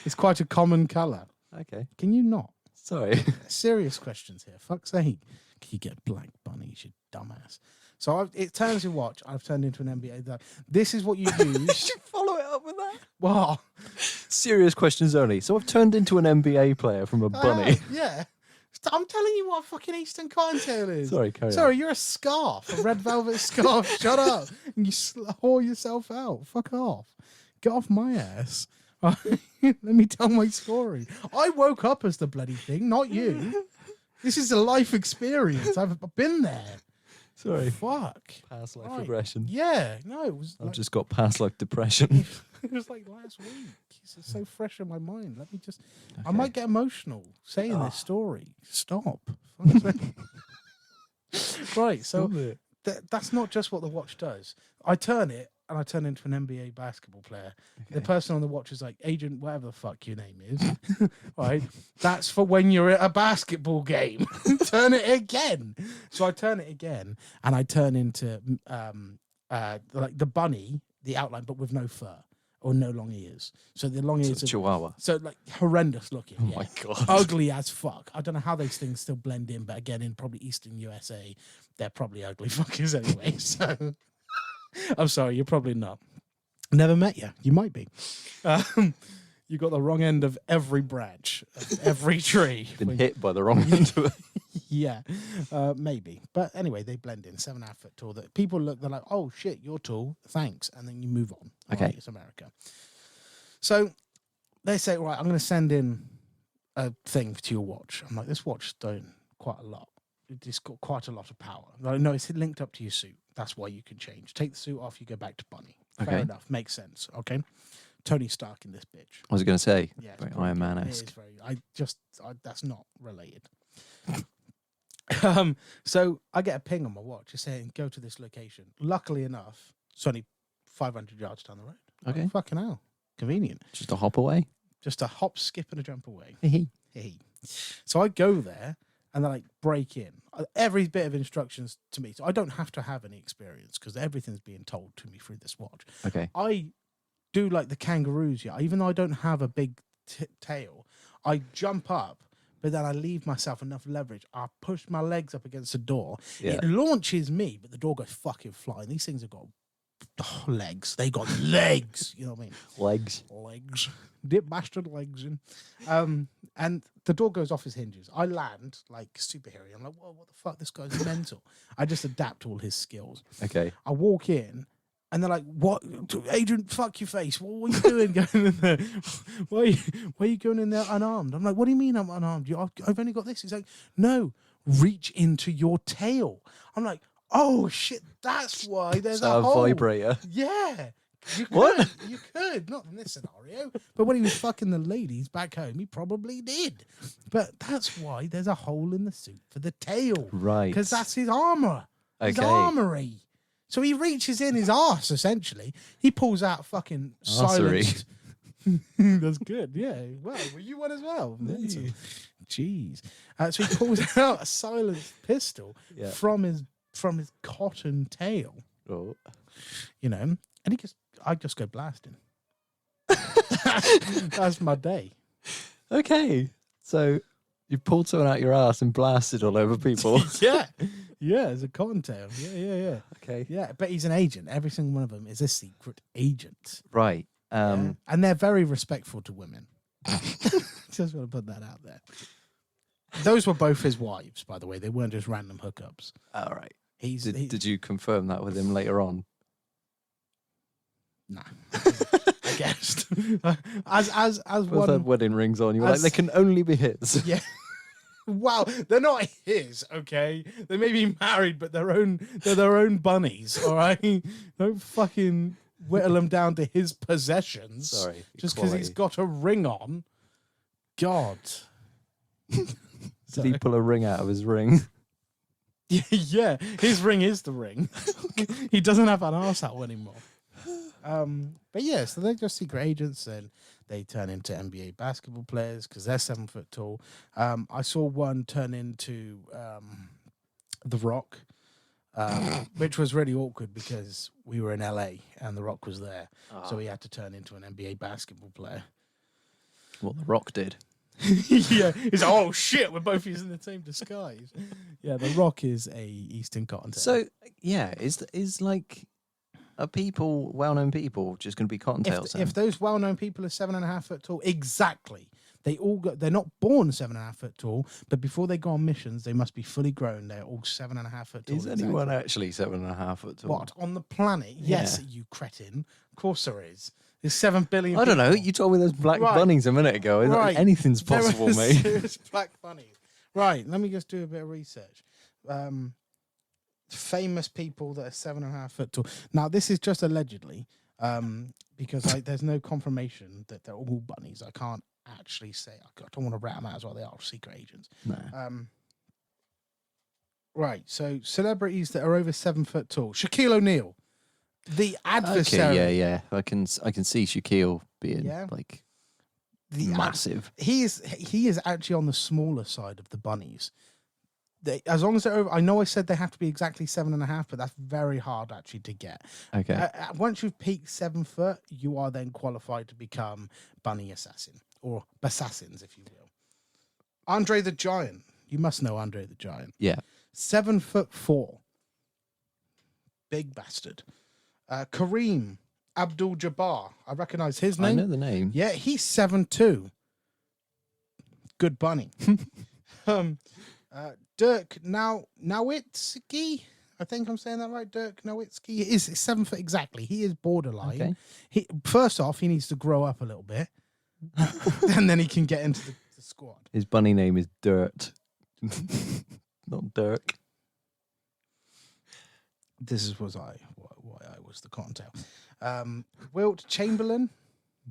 It's quite a common color. Okay. Can you not? Sorry. Serious questions here. Fuck's sake. Can you get black bunnies, you dumbass? So it turns your watch. I've turned into an NBA. This is what you use. should follow it up with that. Wow. Serious questions only. So I've turned into an NBA player from a bunny. Yeah. I'm telling you what a fucking Eastern Cottontail is. Sorry, carry on. Sorry, you're a scarf, a red velvet scarf. Shut up. And you whore yourself out. Fuck off. Get off my ass. Let me tell my story. I woke up as the bloody thing, not you. This is a life experience. I've been there. Sorry. Fuck. Past life Right. regression. Yeah. No, it was. I've Like, just got past life depression. it was like last week. It's so fresh in my mind. Let me just. I Okay. might get emotional saying Oh. this story. Stop. Fuck's sake. Right. So Stop it. that's not just what the watch does. I turn it and I turn into an NBA basketball player. The Okay. person on the watch is like, Agent, whatever the fuck your name is. Right? That's for when you're at a basketball game. Turn it again. So I turn it again and I turn into like the bunny, the outline, but with no fur or no long ears. So the long So ears it's are Chihuahua. so like horrendous looking. Oh yeah. my god. Ugly as fuck. I don't know how those things still blend in, but again, in probably Eastern USA, they're probably ugly fuckers anyway. So I'm sorry, you're probably not. Never met you. You might be. You got the wrong end of every branch, of every tree. Been hit by the wrong end of it. Yeah, maybe. But anyway, they blend in. 7.5 foot tall. That people look, they're like, oh shit, you're tall. Thanks. And then you move on. Okay. Right, it's America. So they say, right, I'm going to send in a thing to your watch. I'm like, this watch is doing quite a lot. It's got quite a lot of power. Like, no, it's linked up to your suit. That's why you can change. Take the suit off, you go back to Bunny. Fair Okay. enough. Makes sense. Okay. Tony Stark in this bitch. I was going to say, Yeah, it's very pretty Iron good. It Man-esque. is very. That's not related. So I get a ping on my watch just saying, go to this location. Luckily enough, it's only 500 yards down the road. Okay. Oh, fucking hell. Convenient. Just a hop away. Just a hop, skip, and a jump away. Hee. So I go there and then like break in. Every bit of instructions to me. So I don't have to have any experience because everything's being told to me through this watch. Okay. I do like the kangaroos, yeah. Even though I don't have a big tail, I jump up, but then I leave myself enough leverage. I push my legs up against the door. Yeah. It launches me, but the door goes fucking flying. These things have got legs. They got legs. You know what I mean? Legs. Legs. Dip bastard legs in. And the door goes off his hinges. I land like superhero. I'm like, whoa, what the fuck? This guy's mental. I just adapt all his skills. Okay. I walk in and they're like, what? Agent, fuck your face. What are you doing going in there? Why are you going in there unarmed? I'm like, what do you mean I'm unarmed? I've only got this. He's like, no, reach into your tail. I'm like, oh shit, that's why there's So a hole. vibrator. Yeah. You could. What? You could. Not in this scenario. But when he was fucking the ladies back home, he probably did. But that's why there's a hole in the suit for the tail. Right. Because that's his armor. His Okay. armory. So he reaches in his arse, essentially. He pulls out fucking Arsery. silenced. That's good. Yeah. Well, were you one as well? Mental. Jeez. So he pulls out a silenced pistol Yeah. from his cotton tail. Oh. You know, and I just go blasting. That's my day. Okay. So you pulled someone out your ass and blasted all over people. Yeah, it's a cotton tail. Yeah. Okay. Yeah, but he's an agent. Every single one of them is a secret agent. Right. Yeah. And they're very respectful to women. Just want to put that out there. Those were both his wives, by the way. They weren't just random hookups. All right. He- Did you confirm that with him later on? Nah, I guessed. as Both had one. wedding rings on. You were like, as- they can only be his. Yeah. Wow, they're not his, okay? They may be married, but they're their own bunnies, all right? Don't fucking whittle them down to his possessions. Sorry. Just because he's got a ring on. God. Did he pull a ring out of his ring? Yeah, his ring is the ring. He doesn't have an arsehole anymore. But yeah, so they're just secret agents and they turn into NBA basketball players because they're 7 foot tall. I saw one turn into The Rock, which was really awkward because we were in LA and The Rock was there. So he had to turn into an NBA basketball player. What The Rock did. Yeah, he's like, oh shit, we're both using the same disguise. Yeah, The Rock is a Eastern Cottontail. So, yeah, is like, are people, well-known people, just going to be cottontails? if those well-known people are 7.5 foot tall, exactly. They're not born 7.5 foot tall, but before they go on missions, they must be fully grown. They're all 7.5 foot tall. Is anyone actually 7.5 foot tall? What, on the planet? Yes, Yeah. you cretin. Of course there is. There's 7 billion I don't know. people. You told me there's black Right. bunnies a minute ago. Right. Anything's There possible, are mate. serious black bunnies. Right, let me just do a bit of research. Famous people that are 7.5 foot tall. Now, this is just allegedly, because there's no confirmation that they're all bunnies. I can't actually say. I don't want to rat them out as well. They are secret agents. No. Right, so celebrities that are over 7 foot tall. Shaquille O'Neal, the adversary. Okay, yeah. I can see Shaquille being like massive. He is actually on the smaller side of the bunnies. As long as they're over, I know I said they have to be exactly 7.5, but that's very hard actually to get. Okay. Once you've peaked 7 foot, you are then qualified to become bunny assassin or assassins, if you will. Andre the Giant. You must know Andre the Giant. Yeah. 7'4", big bastard. Kareem Abdul-Jabbar. I recognize his name. I know the name. Yeah, he's 7'2". Good bunny. Dirk Nowitzki. I think I'm saying that right. Dirk Nowitzki. He is 7 foot exactly. He is borderline. Okay. First off, he needs to grow up a little bit, and then he can get into the squad. His bunny name is Dirt, not Dirk. This is why I was the cottontail. Wilt Chamberlain,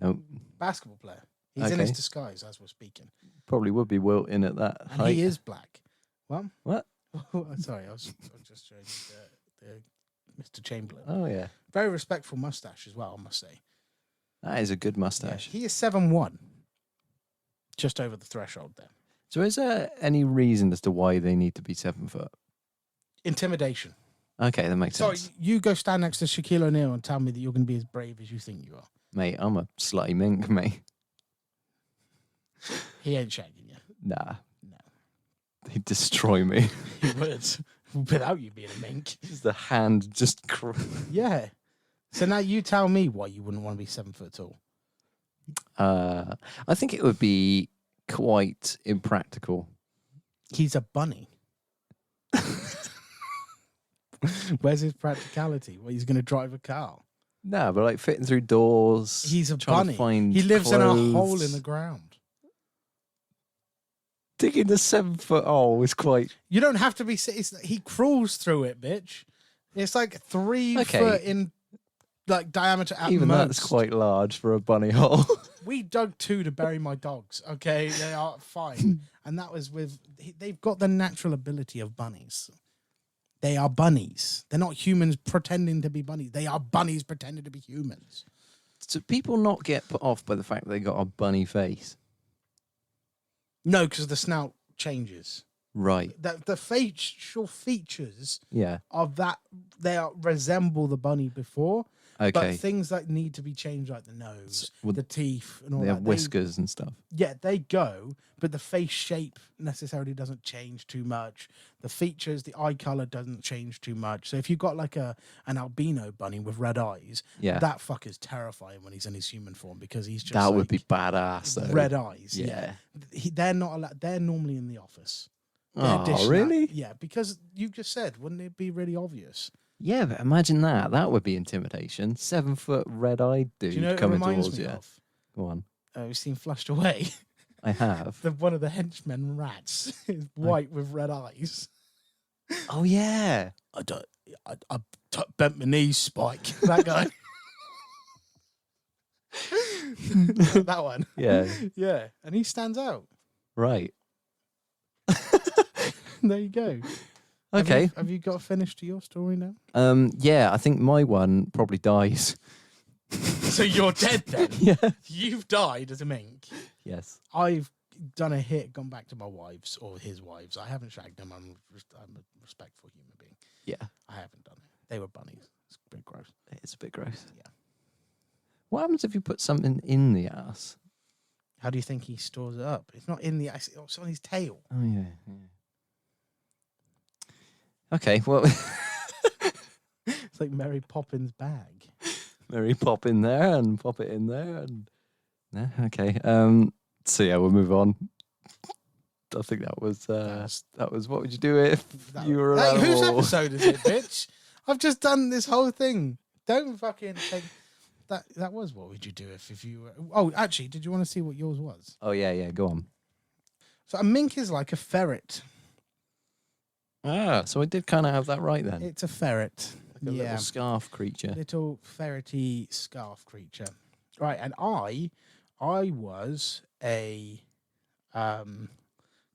No, basketball player. He's in his disguise as we're speaking. probably would be Wilt in at that And height. he is black. What? What? Sorry, I was just showing you the Mr. Chamberlain. Oh yeah, Very respectful mustache as well, I must say. that is a good Yeah, mustache. he is 7'1", just over the threshold there. So, is there any reason as to why they need to be 7 foot? Intimidation. Okay, that makes Sorry, sense. you go stand next to Shaquille O'Neal and tell me that you're going to be as brave as you think you are. Mate, I'm a slutty mink, mate. He ain't shagging you. Nah. No. He'd destroy me. He would, without you being a mink. Just the hand just... Yeah. So now you tell me why you wouldn't want to be 7 foot tall. I think it would be quite impractical. He's a bunny. Where's his practicality? Well, he's going to drive a car. No, but like fitting through doors. He's a trying bunny. to find He lives in a hole clothes. in the ground. Digging the 7 foot hole is quite... You don't have to be. He crawls through it, bitch. It's like 3 foot in like diameter at Even most. that's quite large for a bunny hole. We dug 2 to bury my dogs. Okay, they are fine, and that was with. They've got the natural ability of bunnies. They are bunnies. They're not humans pretending to be bunnies. They are bunnies pretending to be humans. So people not get put off by the fact they got a bunny face. No, because the snout changes. Right. The facial features Yeah. of that resemble the bunny before. Okay. But things that need to be changed, like the nose, Would- the teeth, and all They that. have whiskers and stuff. Yeah, they go, but the face shape necessarily doesn't change too much. The features, the eye color doesn't change too much. So if you've got like an albino bunny with red eyes, Yeah. that fucker's terrifying when he's in his human form because he's just That would be like, badass, though. red eyes. Yeah. They're not allowed. They're normally in the office. They're Oh, dishing really? out- yeah, because you just said, wouldn't it be really obvious? Yeah, but imagine that. That would be intimidation. 7 foot red-eyed dude Do you know what it coming reminds towards me you. of? Go on. We've seen Flushed Away. I have. One of the henchmen rats is white with red eyes. Oh, yeah. I bent my knees, Spike. That guy. That one. Yeah. Yeah. And he stands out. Right. There you go. Okay. Have you got finished to your story now? Yeah, I think my one probably dies. So you're dead then? Yeah. You've died as a mink. Yes. I've done a hit, gone back to my wives or his wives. I haven't shagged them. I'm a respectful human being. Yeah. I haven't done it. They were bunnies. It's a bit gross. It's a bit gross. Yeah. What happens if you put something in the ass? How do you think he stores it up? It's not in the ass. It's on his tail. Oh, yeah. Okay, well, It's like Mary Poppins' bag. Mary pop in there and pop it in there. And no, okay. So, yeah, we'll move on. I think that was what would you do if you were an Hey, animal? whose episode is it, bitch? I've just done this whole thing. Don't fucking take that. That was what would you do if you were? Oh, actually, did you want to see what yours was? Oh, yeah, go on. So a mink is like a ferret. Ah, so I did kind of have that right then. It's a ferret. Like a little scarf creature. Little ferrety scarf creature. Right, and I was a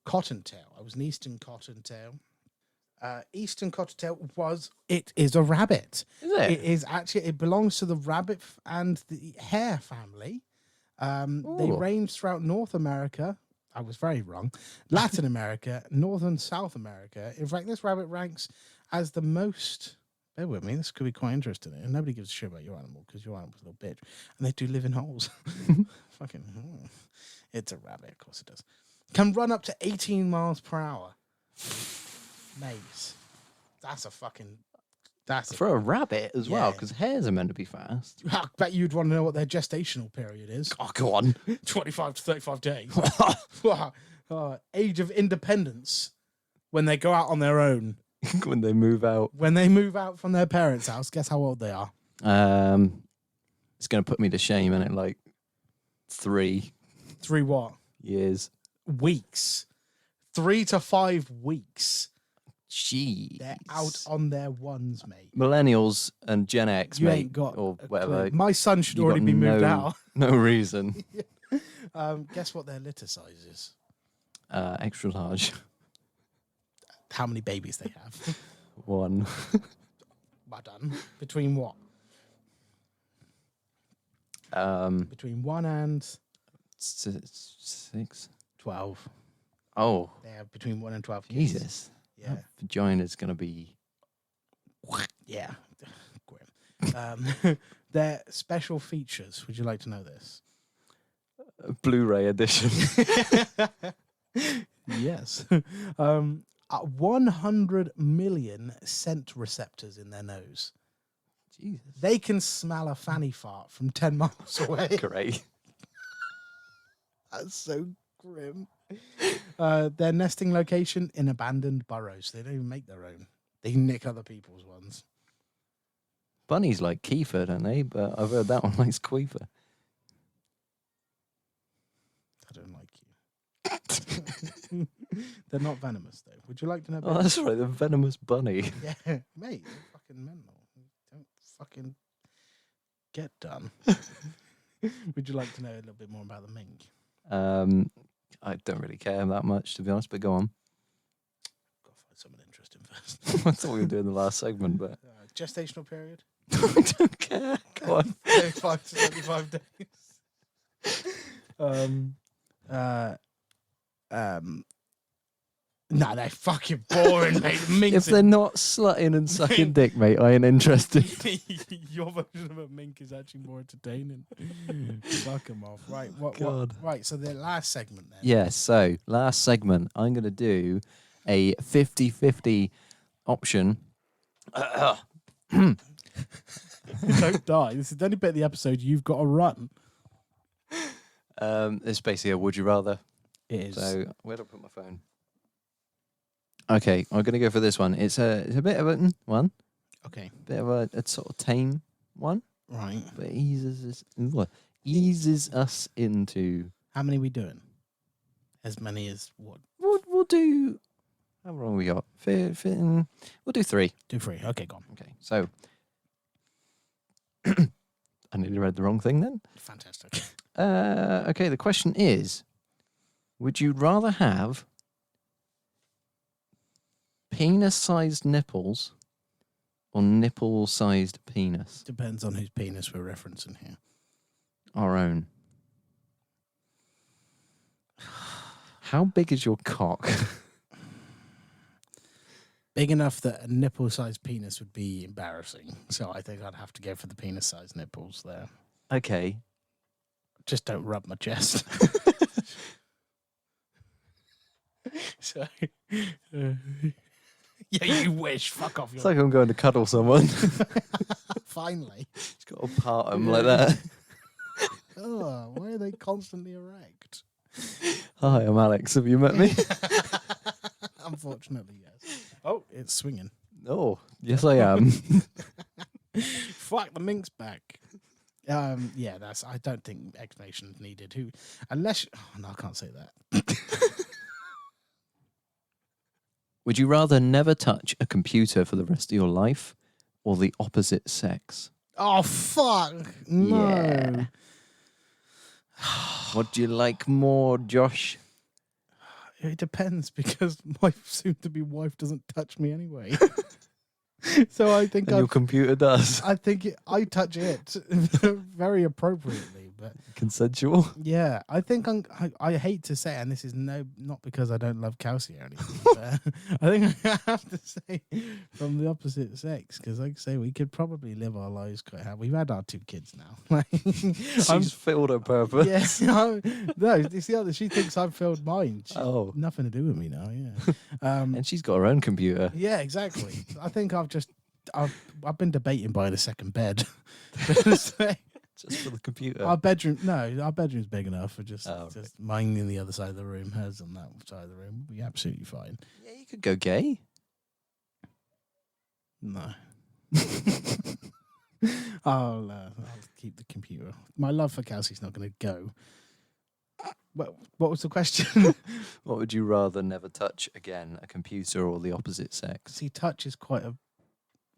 cottontail. I was an eastern cottontail. Eastern cottontail is a rabbit. Is it? It is actually, it belongs to the rabbit and the hare family. They Ooh. range throughout North America. I was very wrong. Latin America, North and South America. In fact, this rabbit ranks as the most. Bear with me. This could be quite interesting. And nobody gives a shit about your animal because your animal's a little bitch, and they do live in holes. Fucking, it's a rabbit. Of course it does. Can run up to 18 miles per hour. Mate, that's a fucking. That's For a rabbit as well, Yeah. because hares are meant to be fast. I bet you'd want to know what their gestational period is. Oh, go on. 25 to 35 days. Age of independence when they go out on their own. When they move out. When they move out from their parents' house, guess how old they are? It's going to put me to shame, and like 3 3 what? years. Weeks. 3 to 5 weeks. Jeez. They're out on their ones, mate. Millennials and Gen X, You mate, ain't got or a whatever. clue. My son should You already got be moved no- out. No reason. Guess what their litter size is? Extra large. How many babies they have? 1. Well done. Between what? Between 1 and 6. 12. Oh, They have between 1 and 12 kids. Jesus. Yeah. That vagina's going to be... Yeah. Grim. Their special features. Would you like to know this? a Blu-ray edition. Yes. 100 million scent receptors in their nose. Jesus. They can smell a fanny fart from 10 miles away. Great. That's so grim. Their nesting location in abandoned burrows. They don't even make their own. They nick other people's ones. Bunnies like Kiefer, don't they? But I've heard that one likes Queefer. I don't like you. They're not venomous, though. Would you like to know? Oh, that's right, the venomous bunny. Yeah, mate, you're fucking mental. Don't fucking get done. Would you like to know a little bit more about the mink? I don't really care that much, to be honest, but go on. Gotta find someone interesting first. I thought we were doing the last segment, but... Gestational period? I don't care. Go on. 35 to 75 days. Nah, they're fucking boring, mate. The minks If they're not slutting and sucking dick, mate, I ain't interested. Your version of a mink is actually more entertaining. Fuck them off. Right, what? God. Right, so the last segment then. Yes, so last segment, I'm going to do a 50-50 option. Don't die. This is the only bit of the episode you've got to run. It's basically a would you rather. It is. So where do I put my phone? Okay, I'm going to go for this one. It's a bit of a one, Okay. bit of a sort of tame one, Right. but it eases us into. How many are we doing? As many as what? We'll do. How long we got? We'll do 3. Do 3. Okay, go on. Okay, so I nearly read the wrong thing then. Fantastic. Okay, the question is: would you rather have penis-sized nipples or nipple-sized penis? Depends on whose penis we're referencing here. Our own. How big is your cock? Big enough that a nipple-sized penis would be embarrassing. So I think I'd have to go for the penis-sized nipples there. Okay. Just don't rub my chest. So, yeah, you wish. Fuck off. It's like I'm going to cuddle someone. Finally. It's got to part them like that. Oh, why are they constantly erect? Hi, I'm Alex. Have you met me? Unfortunately, yes. Oh, it's swinging. Oh, yes, I am. Fuck, the mink's back. Yeah, that's. I don't think explanation is needed. Unless, oh, no, I can't say that. Would you rather never touch a computer for the rest of your life or the opposite sex? Oh, fuck. No. Yeah. What do you like more, Josh? It depends because my soon-to-be wife doesn't touch me anyway. So I think And your computer does. I touch it very appropriately, but Consensual? yeah, I think I hate to say it, and this is not because I don't love Kelsey or anything, but I think I have to say from the opposite sex, because like I say, we could probably live our lives quite happy. We've had our 2 kids now. She's filled her purpose. Yeah, no, it's the other. She thinks I've filled mine. Oh. Nothing to do with me now, yeah. And she's got her own computer. Yeah, exactly. I think I've been debating buying a second bed. Just for the computer. Our bedroom's big enough for just Okay. mine in the other side of the room, hers on that side of the room. We'll be absolutely fine. Yeah, you could go gay. No. I'll keep the computer. My love for Kelsey's not going to go. What was the question? What would you rather never touch again, a computer or the opposite sex? See, touch is quite a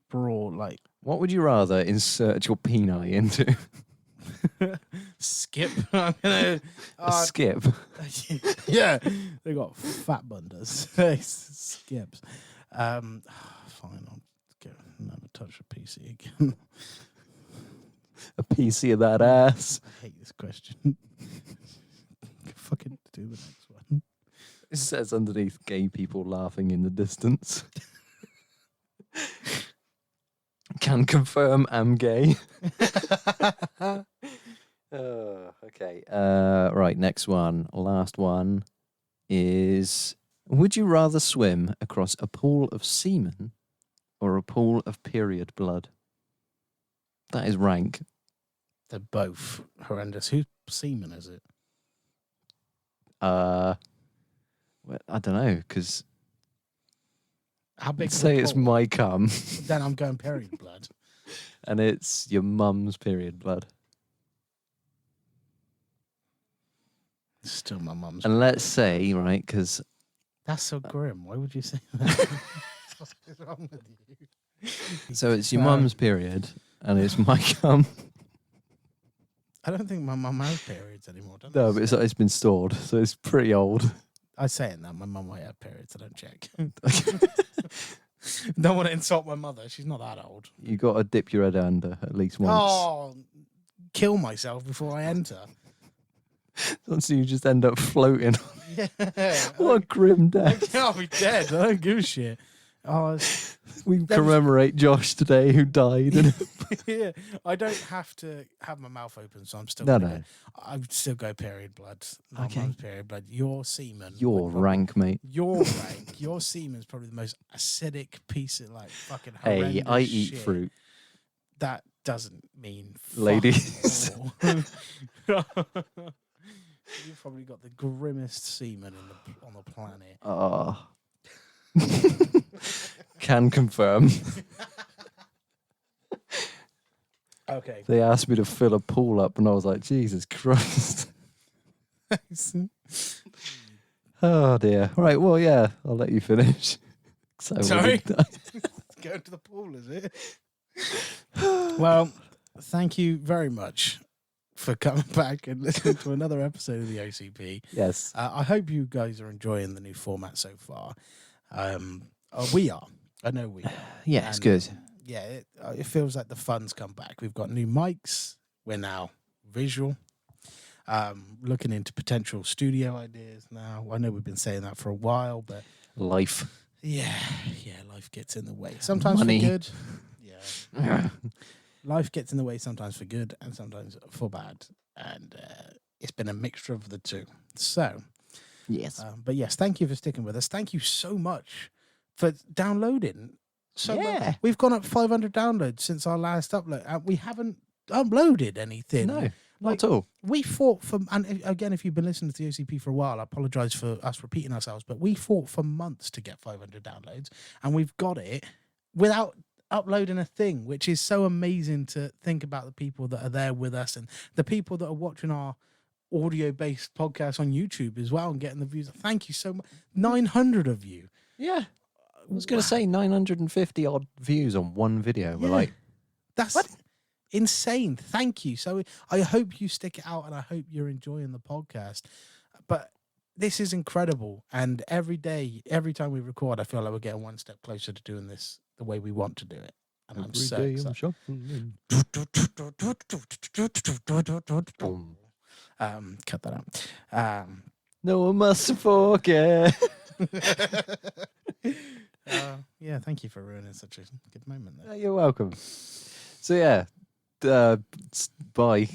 broad, like What would you rather insert your peni into? skip. I'm gonna, A skip? yeah, they got fat bunders. Skips. Fine, I'll never touch a PC again. A PC of that ass? I hate this question. Fucking do the next one. It says underneath gay people laughing in the distance. Can confirm I'm gay. Okay. Right, next one. Last one is, would you rather swim across a pool of semen or a pool of period blood? That is rank. They're both horrendous. Whose semen is it? Well, I don't know, because How big? say it's my cum Then I'm going period blood. and it's your mum's period blood. It's still my mum's. And let's say, right, because That's so grim. Why would you say that? What's wrong with you? so it's your mum's period and it's my cum. I don't think my mum has periods anymore. Does No, but it's been stored, so it's pretty old. I say it now. My mum might have periods. I don't check. Don't want to insult my mother. She's not that old. You got to dip your head under at least once. Oh, kill myself before I enter. So you just end up floating. Yeah. What a grim death. I'll be dead. I don't give a shit. Oh, We commemorate Josh today who died. And yeah. I don't have to have my mouth open, so I'm still. No, gonna no. go- I would still go period blood. My Okay. mum's period blood. Your semen. You're would probably- rank, mate. Your rank. Your semen's probably the most acidic piece of like fucking. Hey, horrendous I eat shit. fruit. That doesn't mean fuck Ladies. all. You've probably got the grimmest semen on the planet. Oh. Can confirm. Okay. They asked me to fill a pool up, and I was like, Jesus Christ. Oh, dear. Right, well, yeah, I'll let you finish. So Sorry? Going to the pool, is it? Well, thank you very much for coming back and listening to another episode of the OCP. Yes. I hope you guys are enjoying the new format so far. We are. I know we are. Yeah, it's And, good. Yeah, it feels like the fun's come back. We've got new mics. We're now visual. Looking into potential studio ideas now. I know we've been saying that for a while, but Life. yeah, life gets in the way. Sometimes Money. for good. Yeah. Life gets in the way sometimes for good and sometimes for bad. And it's been a mixture of the two. So, Yes. but yes, thank you for sticking with us. Thank you so much for downloading. So Yeah. we've gone up 500 downloads since our last upload. And we haven't uploaded anything. No, not like- at all. We fought for, and again, if you've been listening to the OCP for a while, I apologize for us repeating ourselves, but we fought for months to get 500 downloads, and we've got it without uploading a thing, which is so amazing to think about the people that are there with us and the people that are watching our audio-based podcast on YouTube as well and getting the views. Thank you so much. 900 of you. Yeah. I was going to say 950 odd views on one video. We're Yeah. like, That's What? insane. Thank you. So I hope you stick it out and I hope you're enjoying the podcast. But this is incredible. And every day, every time we record, I feel like we're getting one step closer to doing this the way we want to do it. And I'm every so day I'm excited. shuffling. Boom. Cut that out. No one must forget. Yeah, thank you for ruining such a good moment there. You're welcome. So yeah, bye.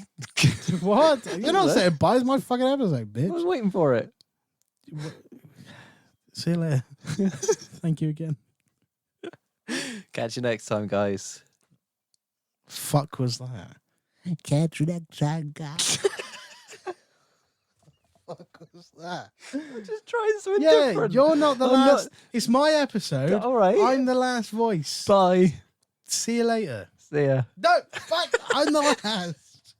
What? You're not What? saying bye. It's my fucking episode, I bitch. was waiting for it. See you later. Thank you again. Catch you next time, guys. Fuck was that? Catch you next time, guys. Fuck was that? I'm just trying something Yeah, different. you're not the I'm last. It's my episode. All right. I'm the last voice. Bye. See you later. See ya. No, fuck. I'm the last.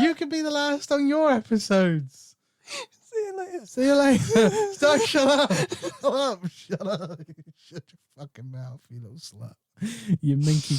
You can be the last on your episodes. See you later. See you later. Stop, shut up. Shut up. Shut up. Shut your fucking mouth, you little slut. You minky.